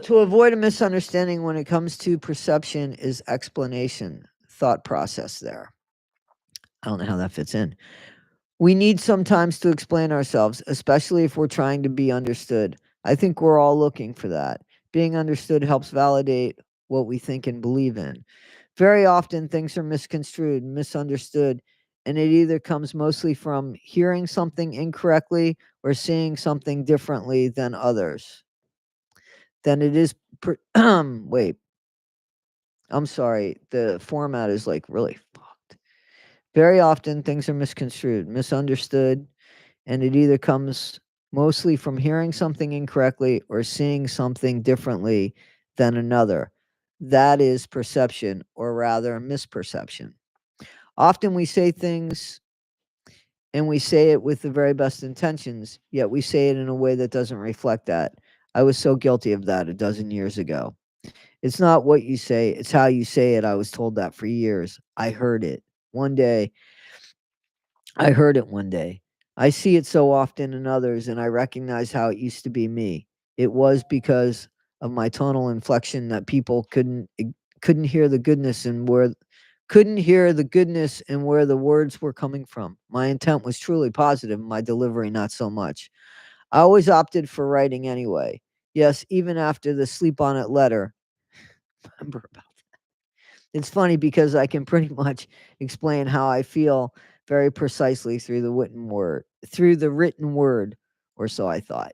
To avoid a misunderstanding when it comes to perception is explanation, thought process there. I don't know how that fits in. We need sometimes to explain ourselves, especially if we're trying to be understood. I think we're all looking for that. Being understood helps validate what we think and believe in. Very often, things are misconstrued, misunderstood, and it either comes mostly from hearing something incorrectly or seeing something differently than others. Then it is. Wait, I'm sorry. The format is like really fucked. Very often, things are misconstrued, misunderstood, and it either comes mostly from hearing something incorrectly or seeing something differently than another. That is perception, or rather, misperception. Often we say things and we say it with the very best intentions, yet we say it in a way that doesn't reflect that. I was so guilty of that a dozen years ago. It's not what you say, it's how you say it. I was told that for years. I heard it. One day, I heard it one day. I see it so often in others, and I recognize how it used to be me. It was because of my tonal inflection that people couldn't hear the goodness and where couldn't hear the goodness and where the words were coming from. My intent was truly positive, my delivery not so much. I always opted for writing anyway. Yes, even after the sleep on it letter. Remember about it's funny because I can pretty much explain how I feel very precisely through the written word, or so I thought.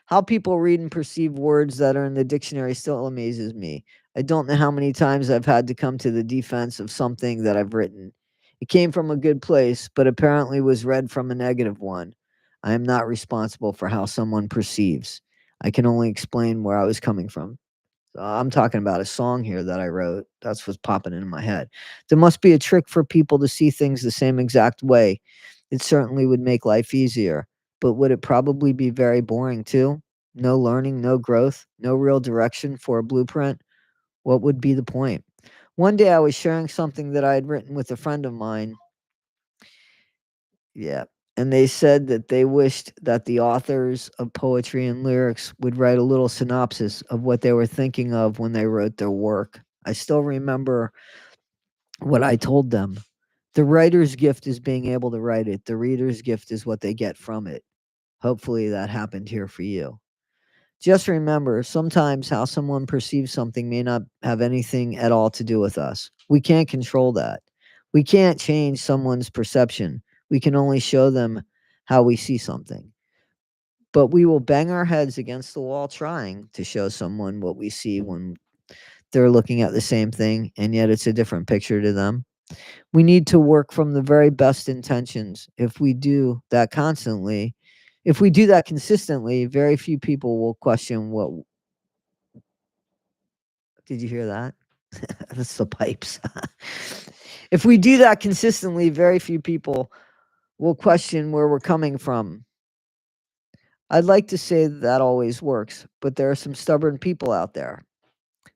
How people read and perceive words that are in the dictionary still amazes me. I don't know how many times I've had to come to the defense of something that I've written. It came from a good place, but apparently was read from a negative one. I am not responsible for how someone perceives. I can only explain where I was coming from. I'm talking about a song here that I wrote. That's what's popping into my head. There must be a trick for people to see things the same exact way. It certainly would make life easier, but would it probably be very boring too? No learning, no growth, no real direction for a blueprint? What would be the point? One day I was sharing something that I had written with a friend of mine. Yeah. And they said that they wished that the authors of poetry and lyrics would write a little synopsis of what they were thinking of when they wrote their work. I still remember what I told them. The writer's gift is being able to write it. The reader's gift is what they get from it. Hopefully that happened here for you. Just remember, sometimes how someone perceives something may not have anything at all to do with us. We can't control that. We can't change someone's perception. We can only show them how we see something. But we will bang our heads against the wall trying to show someone what we see when they're looking at the same thing, and yet it's a different picture to them. We need to work from the very best intentions. If we do that constantly, if we do that consistently, very few people will question what. Did you hear that? That's the pipes. If we do that consistently, very few people will question where we're coming from. I'd like to say that always works, but there are some stubborn people out there.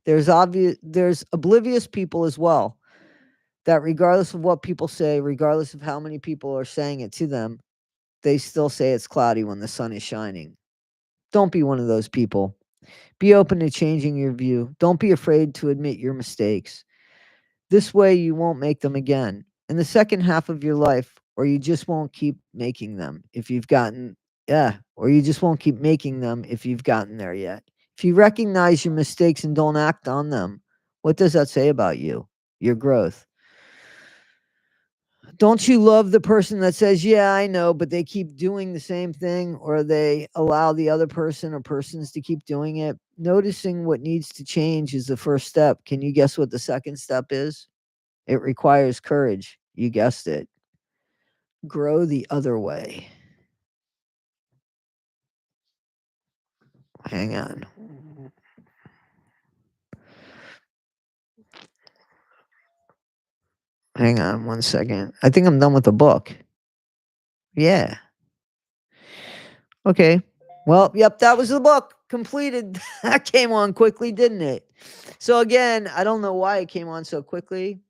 There's oblivious people as well, that regardless of what people say, regardless of how many people are saying it to them, they still say it's cloudy when the sun is shining. Don't be one of those people. Be open to changing your view. Don't be afraid to admit your mistakes. This way you won't make them again in the second half of your life, or you just won't keep making them if you've gotten or you just won't keep making them if you've gotten there yet. If you recognize your mistakes and don't act on them, what does that say about you? Your growth. Don't you love the person that says, "Yeah, I know," but they keep doing the same thing, or they allow the other person or persons to keep doing it? Noticing what needs to change is the first step. Can you guess what the second step is? It requires courage. You guessed it. Grow the other way. Hang on. Hang on 1 second. I think I'm done with the book. Yeah. Okay. Well, yep, that was the book. Completed. That came on quickly, didn't it? So again, I don't know why it came on so quickly.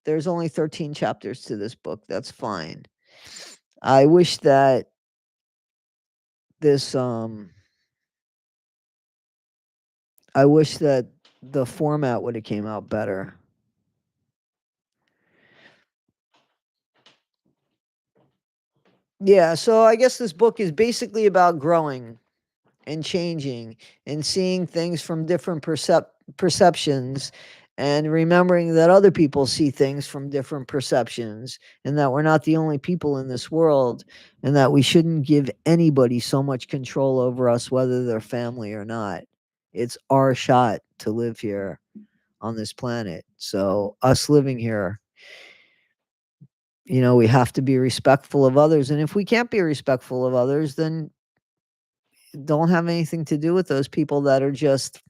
There's only 13 chapters to this book. That's fine. I wish that this I wish that the format would have came out better. Yeah, so I guess this book is basically about growing and changing and seeing things from different perceptions, and remembering that other people see things from different perceptions, and that we're not the only people in this world, and that we shouldn't give anybody so much control over us, whether they're family or not. It's our shot to live here on this planet. So us living here, we have to be respectful of others. And if we can't be respectful of others, then don't have anything to do with those people that are just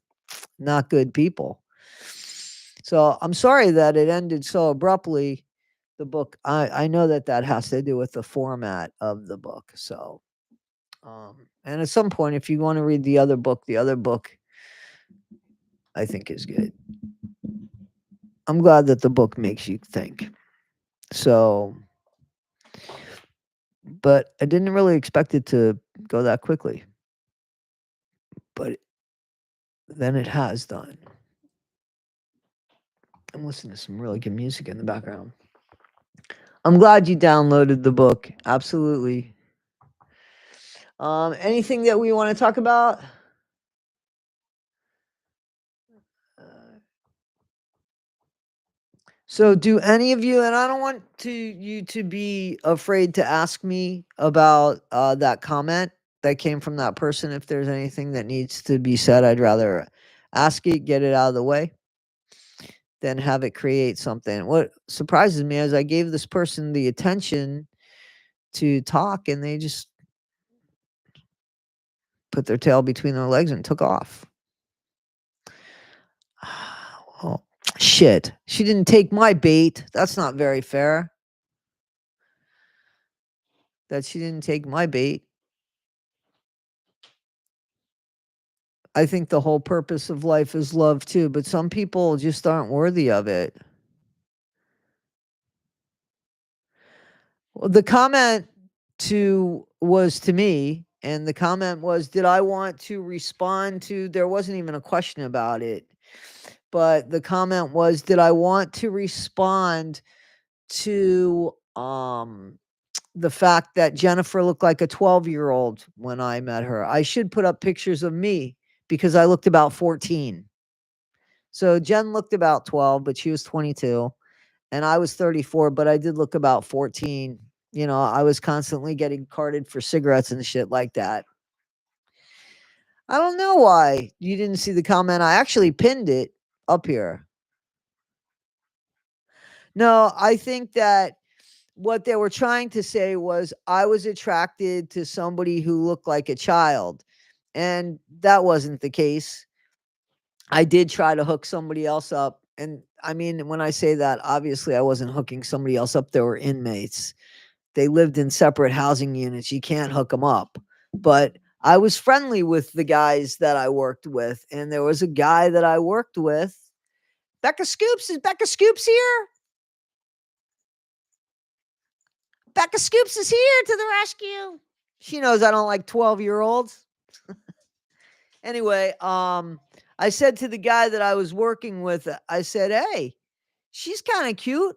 not good people. So I'm sorry that it ended so abruptly. The book, I know that has to do with the format of the book. So, and at some point, if you want to read the other book, I think is good. I'm glad that the book makes you think. So, but I didn't really expect it to go that quickly. But then it has done. I'm listening to some really good music in the background. I'm glad you downloaded the book. Absolutely. Anything that we want to talk about? So do any of you, and I don't want you to be afraid to ask me about that comment that came from that person. If there's anything that needs to be said, I'd rather ask it, get it out of the way, than have it create something. What surprises me is I gave this person the attention to talk, and they just put their tail between their legs and took off. Well, shit. She didn't take my bait. That's not very fair. That she didn't take my bait. I think the whole purpose of life is love too, but some people just aren't worthy of it. Well, the comment was to me, and the comment was, did I want to respond to, there wasn't even a question about it, but the comment was, did I want to respond to the fact that Jennifer looked like a 12-year-old when I met her? I should put up pictures of me because I looked about 14. So Jen looked about 12, but she was 22, and I was 34, but I did look about 14. I was constantly getting carded for cigarettes and shit like that. I don't know why you didn't see the comment. I actually pinned it up here. No, I think that what they were trying to say was I was attracted to somebody who looked like a child, and that wasn't the case. I did try to hook somebody else up And I mean, when I say that, obviously I wasn't hooking somebody else up. There were inmates. They lived in separate housing units. You can't hook them up. But I was friendly with the guys that I worked with. And there was a guy that I worked with. Becca Scoops, is Becca Scoops here? Becca Scoops is here to the rescue. She knows I don't like 12-year-olds. Anyway, I said to the guy that I was working with, I said, "Hey, she's kind of cute."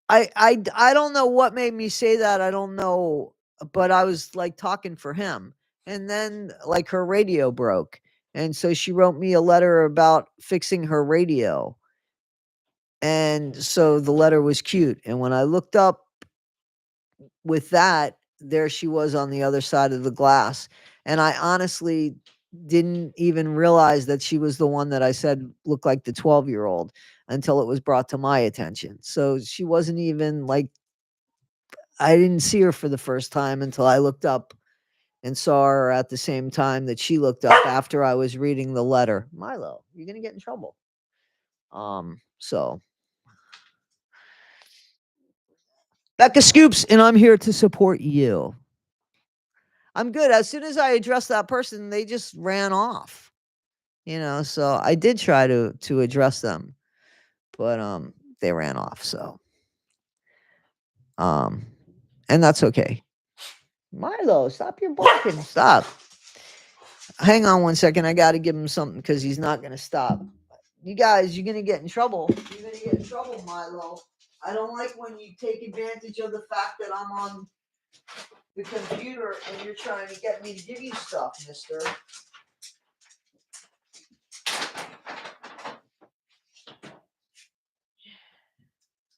I don't know what made me say that. I don't know, but I was like talking for him. And then like her radio broke. And so she wrote me a letter about fixing her radio. And so the letter was cute. And when I looked up with that, there she was on the other side of the glass. And I honestly didn't even realize that she was the one that I said looked like the 12-year-old until it was brought to my attention. So she wasn't even like, I didn't see her for the first time until I looked up and saw her at the same time that she looked up after I was reading the letter. Milo, you're gonna get in trouble. So Becca Scoops, and I'm here to support you. I'm good. As soon as I addressed that person, they just ran off. So I did try to address them, but they ran off. So and that's okay. Milo, stop your barking. Stop. Hang on one second. I got to give him something because he's not going to stop. You guys, you're going to get in trouble. You're going to get in trouble, Milo. I don't like when you take advantage of the fact that I'm on the computer and you're trying to get me to give you stuff, mister.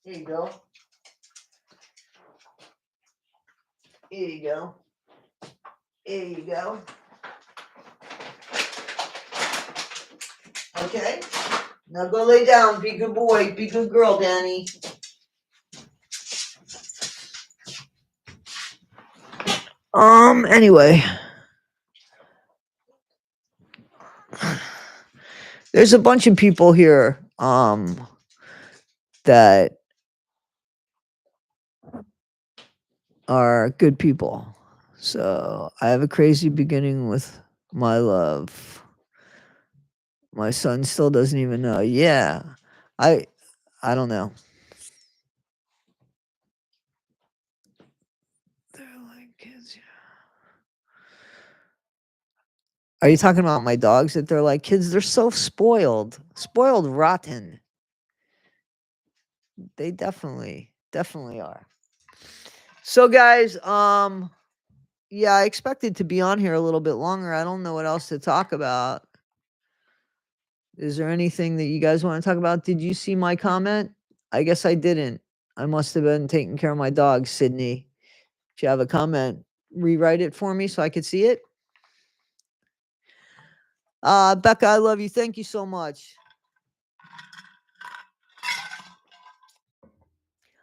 Here you go. Here you go. Here you go. Okay. Now go lay down. Be good boy. Be good girl, Danny. Anyway. There's a bunch of people here, that are good people. So I have a crazy beginning with my love. My son still doesn't even know. Yeah. I don't know. They're like kids. Are you talking about my dogs that they're like kids? They're so spoiled. Spoiled rotten. They definitely are. So guys, yeah, I expected to be on here a little bit longer. I don't know what else to talk about. Is there anything that you guys want to talk about? Did you see my comment? I guess I didn't. I must have been taking care of my dog, Sydney. If you have a comment, rewrite it for me so I could see it. Becca, I love you. Thank you so much.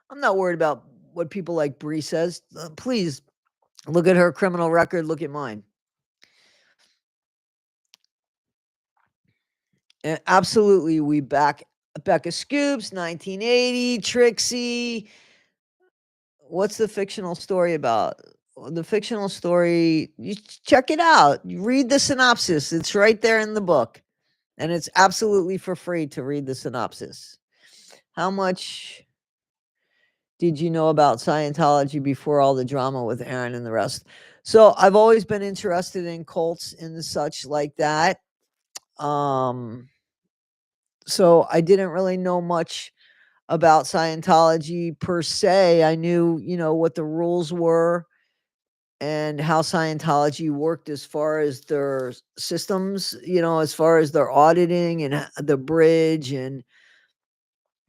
I'm not worried about what people like Bree says. Please look at her criminal record. Look at mine. And absolutely, we back Becca Scoops, 1980, Trixie. What's the fictional story about? The fictional story, you check it out. You read the synopsis. It's right there in the book. And it's absolutely for free to read the synopsis. How much did you know about Scientology before all the drama with Aaron and the rest? So I've always been interested in cults and such like that. So I didn't really know much about Scientology per se. I knew, what the rules were and how Scientology worked as far as their systems, as far as their auditing and the bridge and,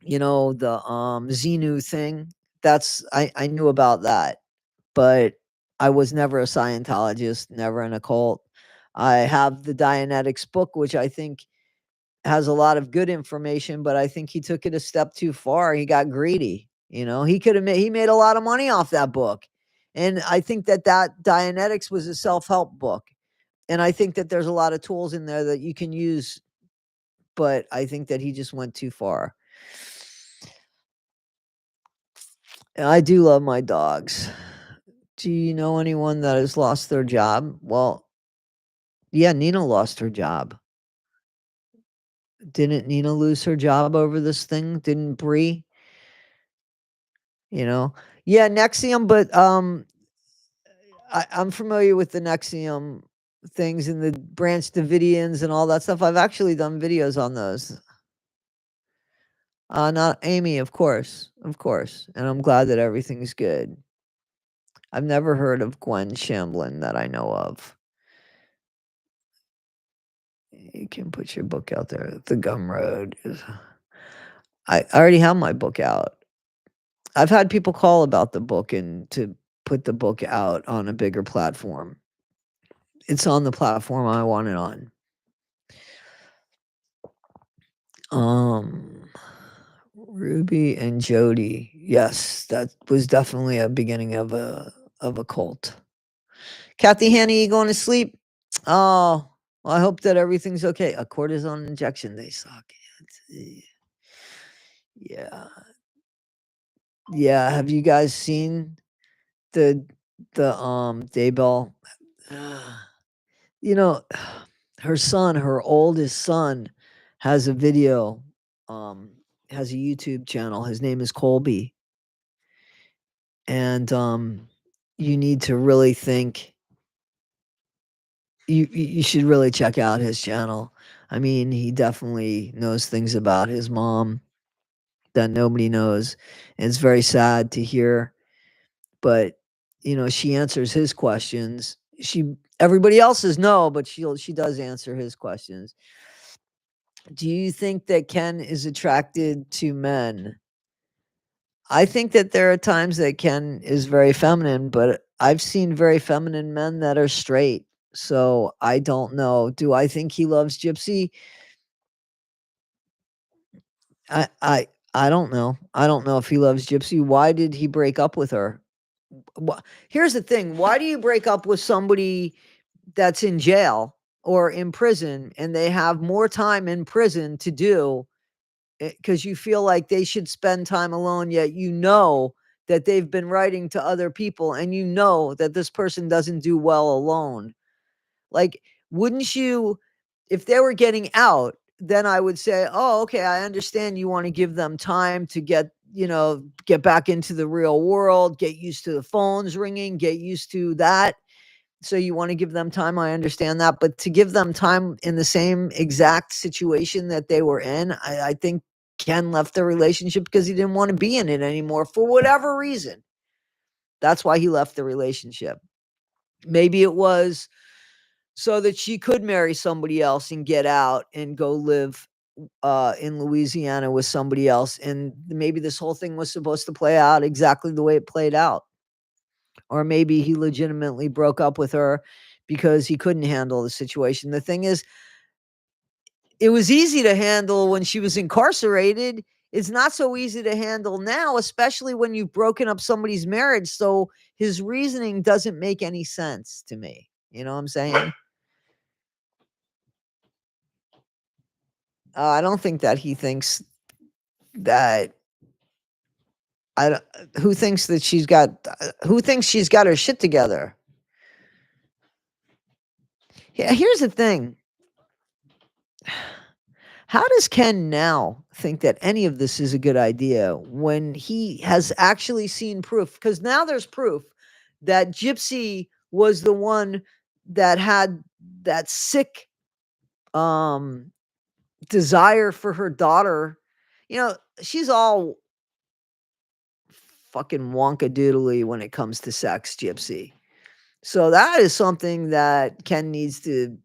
the Xenu thing. I knew about that, but I was never a Scientologist, never in a cult. I have the Dianetics book, which I think has a lot of good information, but I think he took it a step too far. He got greedy. He made a lot of money off that book. And I think that Dianetics was a self-help book. And I think that there's a lot of tools in there that you can use but I think that he just went too far. And I do love my dogs. Do you know anyone that has lost their job? Well, yeah, Nina lost her job. Didn't Nina lose her job over this thing? Didn't Bree? You know? Yeah, Nexium, but I'm familiar with the Nexium things and the Branch Davidians and all that stuff. I've actually done videos on those. Not Amy, of course, and I'm glad that everything's good. I've never heard of Gwen Shamblin that I know of. You can put your book out there. The Gum Road is. I already have my book out. I've had people call about the book and to put the book out on a bigger platform. It's on the platform I want it on. Um, Ruby and Jody. Yes, that was definitely a beginning of a cult. Kathy Hanna, you going to sleep? Oh, well, I hope that everything's okay. A cortisone injection, they suck. Yeah. Yeah, have you guys seen the Daybell? You know, her son, her oldest son, has a video, um, has a YouTube channel. His name is Colby. And, you need to really think you should really check out his channel. I mean, he definitely knows things about his mom that nobody knows, and it's very sad to hear, but, she answers his questions. Everybody else's no, but she does answer his questions. Do you think that Ken is attracted to men? I think that there are times that Ken is very feminine, but I've seen very feminine men that are straight. So I don't know. Do I think he loves Gypsy? I I I don't know. I don't know if he loves Gypsy. Why did he break up with her? Here's the thing. Why do you break up with somebody that's in jail or in prison and they have more time in prison to do because you feel like they should spend time alone, yet you know that they've been writing to other people and you know that this person doesn't do well alone. Like, wouldn't you, if they were getting out, then I would say, oh, okay, I understand you want to give them time to get back into the real world, get used to the phones ringing, get used to that. So you want to give them time. I understand that. But to give them time in the same exact situation that they were in, I think Ken left the relationship because he didn't want to be in it anymore for whatever reason. That's why he left the relationship. Maybe it was so that she could marry somebody else and get out and go live in Louisiana with somebody else. And maybe this whole thing was supposed to play out exactly the way it played out. Or maybe he legitimately broke up with her because he couldn't handle the situation. The thing is, it was easy to handle when she was incarcerated. It's not so easy to handle now, especially when you've broken up somebody's marriage. So his reasoning doesn't make any sense to me. You know what I'm saying? I don't think that he thinks that I don't who thinks that who thinks she's got her shit together? Yeah, here's the thing. How does Ken now think that any of this is a good idea when he has actually seen proof? Because now there's proof that Gypsy was the one that had that sick um desire for her daughter. She's all fucking wonka doodly when it comes to sex, Gypsy. So that is something that Ken needs to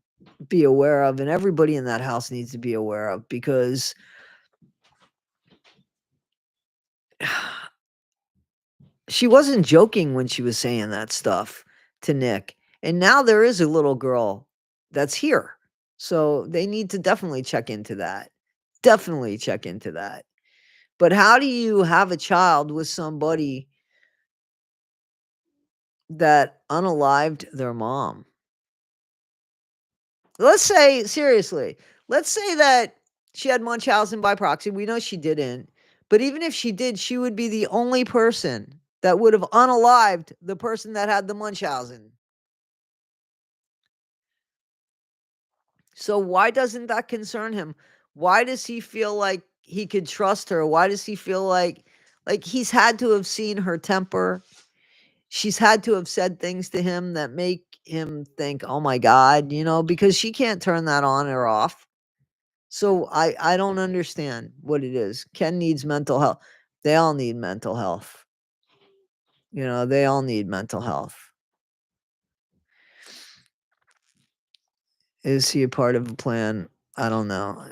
be aware of, and everybody in that house needs to be aware of because she wasn't joking when she was saying that stuff to Nick. And now there is a little girl that's here. So they need to definitely check into that. Definitely check into that. But how do you have a child with somebody that unalived their mom? Let's say, seriously, let's say that She had Munchausen by proxy. We know she didn't. But even if she did, she would be the only person that would have unalived the person that had the Munchausen. So why doesn't that concern him? Why does he feel like he could trust her? Why does he feel like he's had to have seen her temper? She's had to have said things to him that make him think, "Oh my god," because she can't turn that on or off. So I don't understand what it is. Ken needs mental health. They all need mental health. They all need mental health. Is he a part of a plan? I don't know.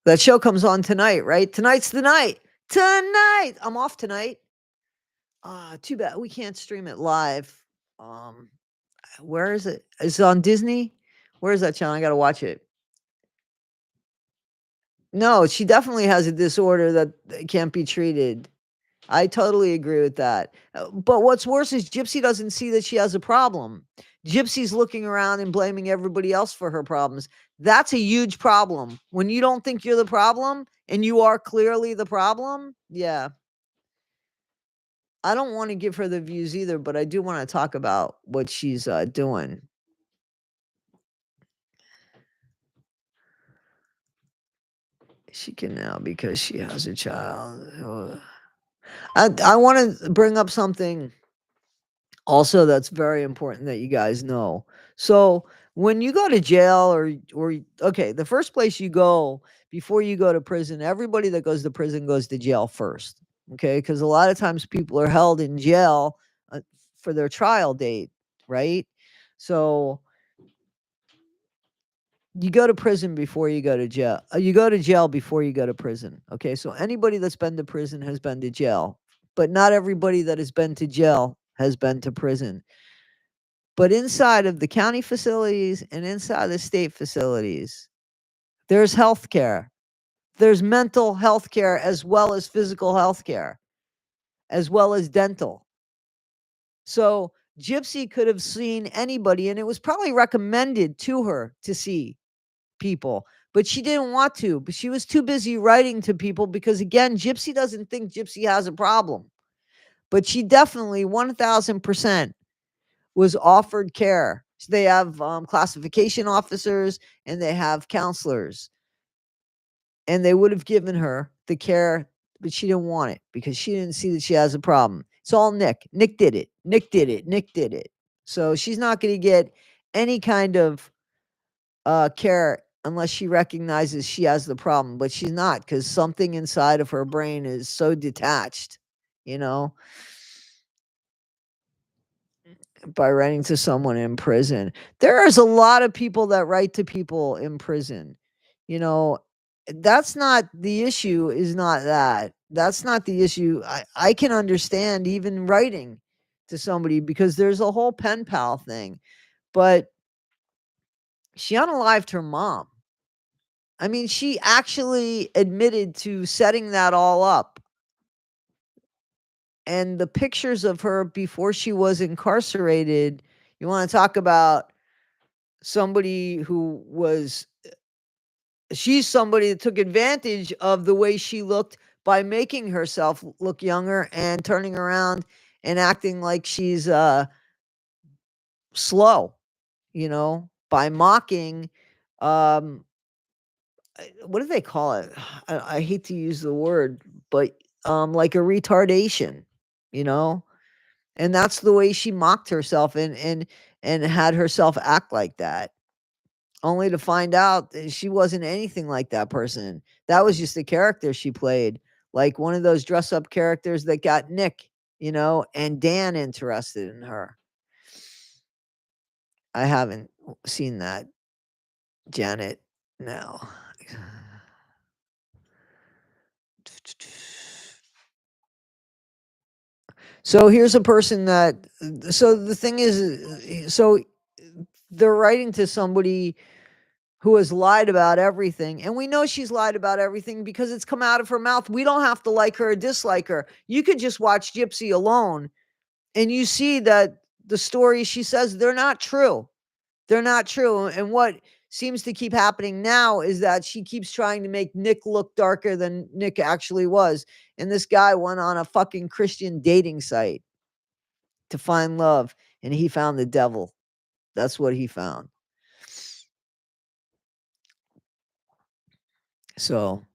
That show comes on tonight, right? Tonight's the night. Tonight. I'm off tonight. Too bad we can't stream it live. Where is it? Is it on Disney? Where is that channel? I gotta watch it. No, she definitely has a disorder that can't be treated. I totally agree with that. But what's worse is Gypsy doesn't see that she has a problem. Gypsy's looking around and blaming everybody else for her problems. That's a huge problem. When you don't think you're the problem and you are clearly the problem, yeah. I don't want to give her the views either, but I do want to talk about what she's doing. She can now because she has a child. I want to bring up something also that's very important that you guys know. So when you go to jail or okay, the first place you go before you go to prison, everybody that goes to prison goes to jail first. Okay, because a lot of times people are held in jail for their trial date, right? So you go to prison before you go to jail. You go to jail before you go to prison. Okay, so anybody that's been to prison has been to jail, but not everybody that has been to jail has been to prison. But inside of the county facilities and inside the state facilities, there's health care. There's mental health care as well as physical health care, as well as dental. So Gypsy could have seen anybody, and it was probably recommended to her to see people, but she didn't want to. But she was too busy writing to people because, again, Gypsy doesn't think Gypsy has a problem. But she definitely 1000% was offered care. So they have classification officers and they have counselors, and they would have given her the care, but she didn't want it because she didn't see that she has a problem. It's all Nick. Nick did it. Nick did it. Nick did it. So she's not going to get any kind of care unless she recognizes she has the problem, but she's not because something inside of her brain is so detached, you know, by writing to someone in prison. There's a lot of people that write to people in prison. You know, that's not the issue, is not that. That's not the issue. I can understand even writing to somebody because there's a whole pen pal thing, but she unalived her mom. I mean, she actually admitted to setting that all up. And the pictures of her before she was incarcerated, you want to talk about somebody who was she's somebody that took advantage of the way she looked by making herself look younger and turning around and acting like she's slow, by mocking um what do they call it? I hate to use the word, but like a retardation, you know? And that's the way she mocked herself and had herself act like that. Only to find out that she wasn't anything like that person. That was just a character she played, like one of those dress up characters that got Nick, and Dan interested in her. I haven't seen that, Janet. No. So here's a person that so the thing is so they're writing to somebody who has lied about everything, and we know she's lied about everything because it's come out of her mouth. We don't have to like her or dislike her. You could just watch Gypsy alone and you see that the stories she says, they're not true. They're not true. And what seems to keep happening now is that she keeps trying to make Nick look darker than Nick actually was. And this guy went on a fucking Christian dating site to find love, and he found the devil. That's what he found. So,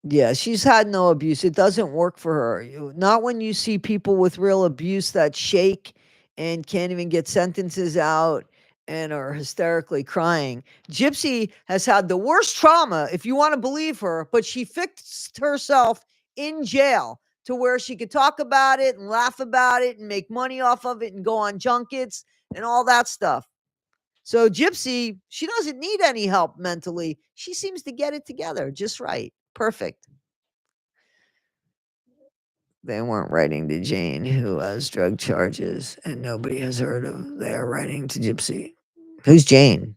yeah, she's had no abuse. It doesn't work for her. Not when you see people with real abuse that shake and can't even get sentences out and are hysterically crying. Gypsy has had the worst trauma, if you want to believe her, but she fixed herself in jail to where she could talk about it and laugh about it and make money off of it and go on junkets and all that stuff. So Gypsy, she doesn't need any help mentally. She seems to get it together just right. Perfect. They weren't writing to Jane, who has drug charges, and nobody has heard of. They are writing to Gypsy. Who's Jane?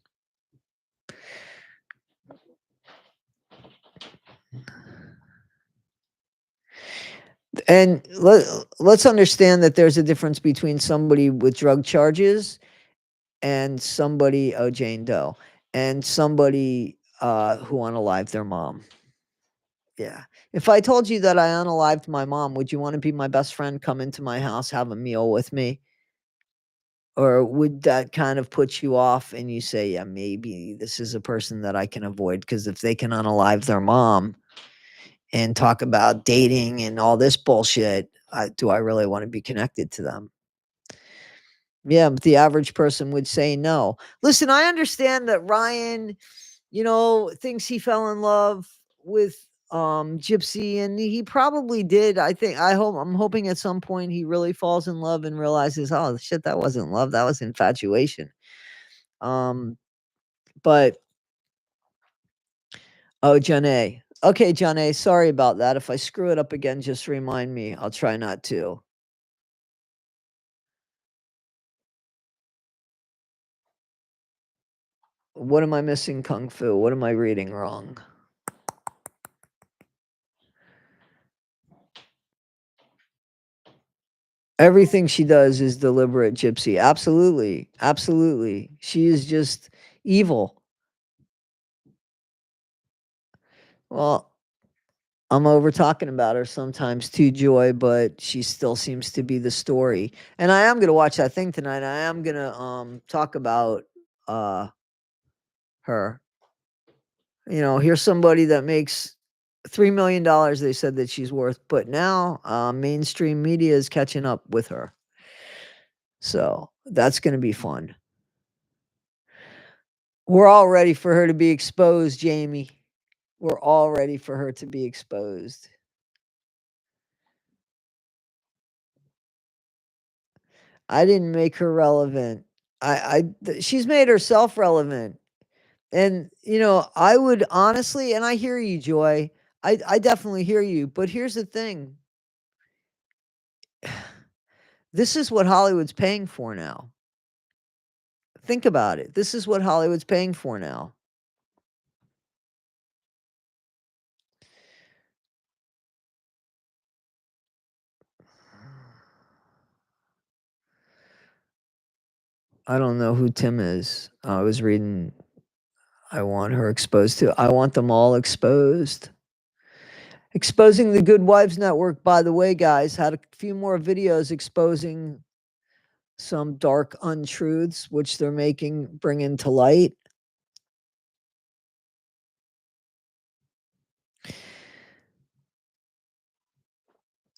And let's understand that there's a difference between somebody with drug charges and somebody, oh, Jane Doe, and somebody who unalived their mom. Yeah. If I told you that I unalived my mom, would you want to be my best friend, come into my house, have a meal with me? Or would that kind of put you off and you say, yeah, maybe this is a person that I can avoid? Because if they can unalive their mom and talk about dating and all this bullshit, do I really want to be connected to them? Yeah, but the average person would say no. Listen, I understand that Ryan, thinks he fell in love with Gypsy, and he probably did. I'm hoping at some point he really falls in love and realizes, oh shit, that wasn't love, that was infatuation. But oh, Janae. Okay, Janae, sorry about that. If I screw it up again, just remind me. I'll try not to. What am I missing, Kung Fu? What am I reading wrong? Everything she does is deliberate, Gypsy. Absolutely. Absolutely. She is just evil. Well, I'm over talking about her sometimes too, Joy, but she still seems to be the story. And I am gonna watch that thing tonight. I am gonna talk about her. Here's somebody that makes $3 million, they said that she's worth, but now mainstream media is catching up with her. So that's gonna be fun. We're all ready for her to be exposed, Jamie. We're all ready for her to be exposed. I didn't make her relevant. She's made herself relevant. And, I would honestly, and I hear you, Joy. I definitely hear you. But here's the thing. This is what Hollywood's paying for now. Think about it. This is what Hollywood's paying for now. I don't know who Tim is. I was reading, I want her exposed to. I want them all exposed. Exposing the Good Wives Network, by the way, guys, had a few more videos exposing some dark untruths, which they're bringing to light.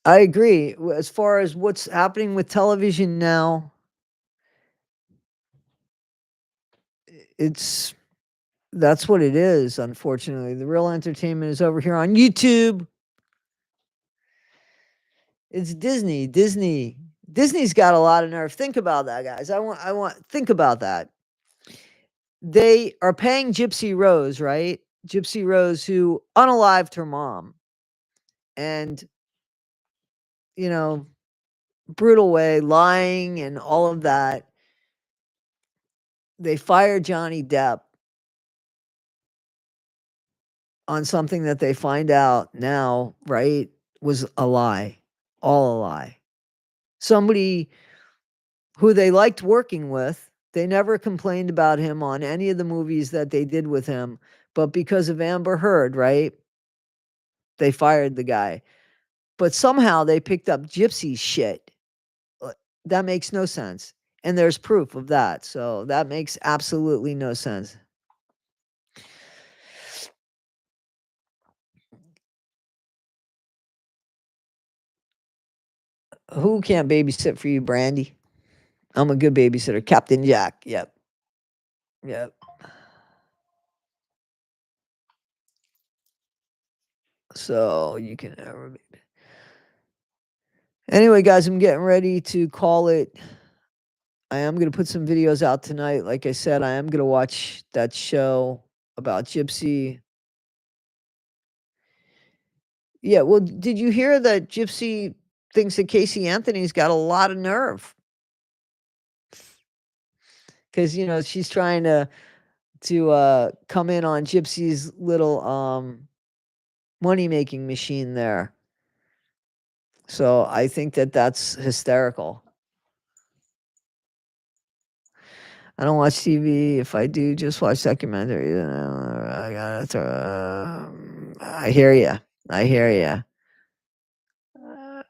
I agree. As far as what's happening with television now, that's what it is, unfortunately. The real entertainment is over here on YouTube. It's Disney. Disney's got a lot of nerve. Think about that, guys. Think about that. They are paying Gypsy Rose, right? Gypsy Rose, who unalived her mom. And, brutal way, lying and all of that. They fired Johnny Depp on something that they find out now, right, was a lie. All a lie. Somebody who they liked working with They never complained about him on any of the movies that they did with him, but because of Amber Heard, right? They fired the guy. But somehow they picked up Gypsy's shit. That makes no sense. And there's proof of that. So that makes absolutely no sense. Who can't babysit for you, Brandy? I'm a good babysitter. Captain Jack. Yep. Yep. So you can never. Anyway, guys, I'm getting ready to call it. I am going to put some videos out tonight. Like I said, I am going to watch that show about Gypsy. Yeah, well, did you hear that Gypsy thinks that Casey Anthony's got a lot of nerve? Because, you know, she's trying to come in on Gypsy's little money-making machine there. So I think that that's hysterical. I don't watch TV. If I do, just watch documentaries. I gotta throw. I hear you. I hear you.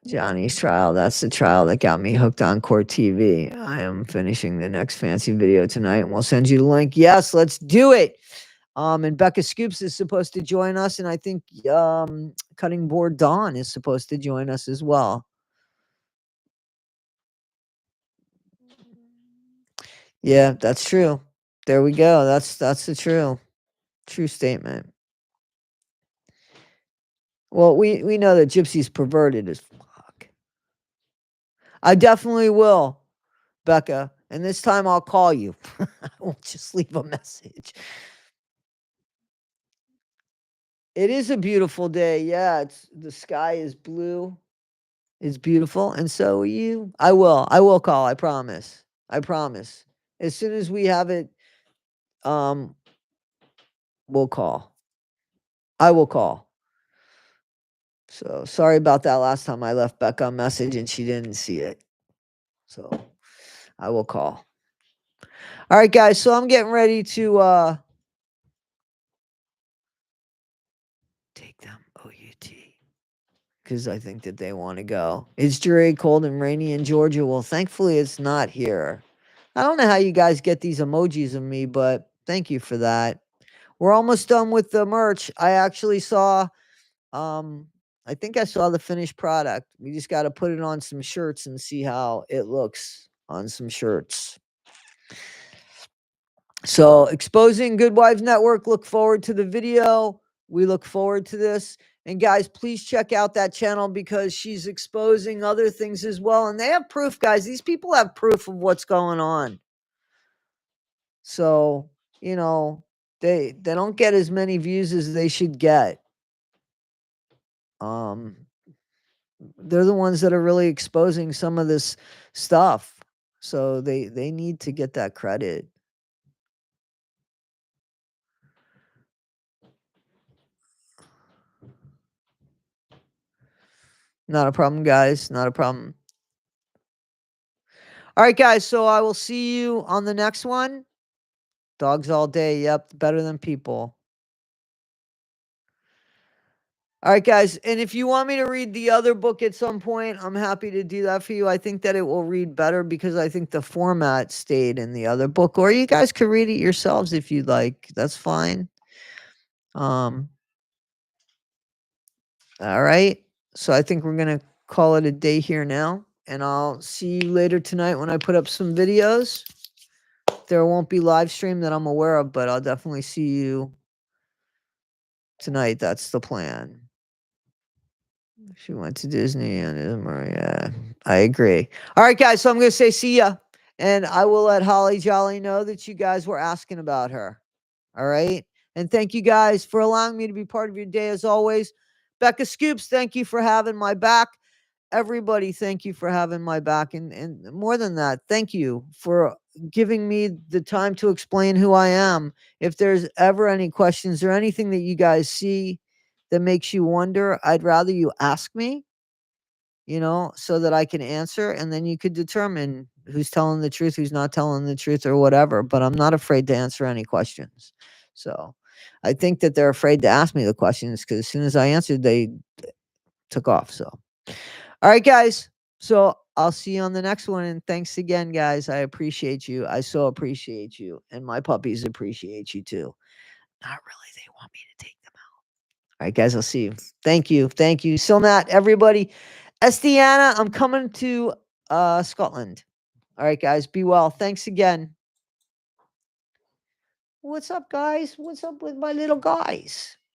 Johnny's trial. That's the trial that got me hooked on Court TV. I am finishing the next fancy video tonight, and we'll send you the link. Yes, let's do it. And Becca Scoops is supposed to join us, and I think Cutting Board Dawn is supposed to join us as well. Yeah, that's true. There we go. That's the true statement. Well, we know that Gypsy's perverted as fuck. I definitely will, Becca. And this time I'll call you. I won't just leave a message. It is a beautiful day. Yeah, the sky is blue. It's beautiful, and so are you. I will call. I promise. I promise. As soon as we have it, um, we'll call. I will call. So sorry about that last time I left Becca a message and she didn't see it. So I will call. All right, guys. So I'm getting ready to take them OUT because I think that they want to go. It's dreary, cold, and rainy in Georgia. Well, thankfully, it's not here. I don't know how you guys get these emojis of me, but thank you for that. We're almost done with the merch. I actually saw, I think I saw the finished product. We just got to put it on some shirts and see how it looks on some shirts. So, exposing Good Wives Network. Look forward to the video. We look forward to this. And guys, please check out that channel because she's exposing other things as well. And they have proof, guys. These people have proof of what's going on. So, you know, they don't get as many views as they should get. They're the ones that are really exposing some of this stuff. So they need to get that credit. Not a problem, guys. Not a problem. All right, guys. So I will see you on the next one. Dogs all day. Yep. Better than people. All right, guys. And if you want me to read the other book at some point, I'm happy to do that for you. I think that it will read better because I think the format stayed in the other book. Or you guys could read it yourselves if you'd like. That's fine. All right. So I think we're going to call it a day here now. And I'll see you later tonight when I put up some videos. There won't be live stream that I'm aware of, but I'll definitely see you tonight. That's the plan. She went to Disney and yeah, I agree. All right, guys. So I'm going to say see ya. And I will let Holly Jolly know that you guys were asking about her. All right. And thank you guys for allowing me to be part of your day as always. Becca Scoops, thank you for having my back. Everybody, thank you for having my back. And more than that, thank you for giving me the time to explain who I am. If there's ever any questions or anything that you guys see that makes you wonder, I'd rather you ask me, you know, so that I can answer and then you could determine who's telling the truth, who's not telling the truth, or whatever. But I'm not afraid to answer any questions. So I think that they're afraid to ask me the questions because as soon as I answered, they took off. So, all right, guys. So I'll see you on the next one. And thanks again, guys. I appreciate you. I so appreciate you. And my puppies appreciate you too. Not really. They want me to take them out. All right, guys. I'll see you. Thank you. Thank you. So, Matt, everybody. Estiana, I'm coming to Scotland. All right, guys. Be well. Thanks again. What's up, guys? What's up with my little guys?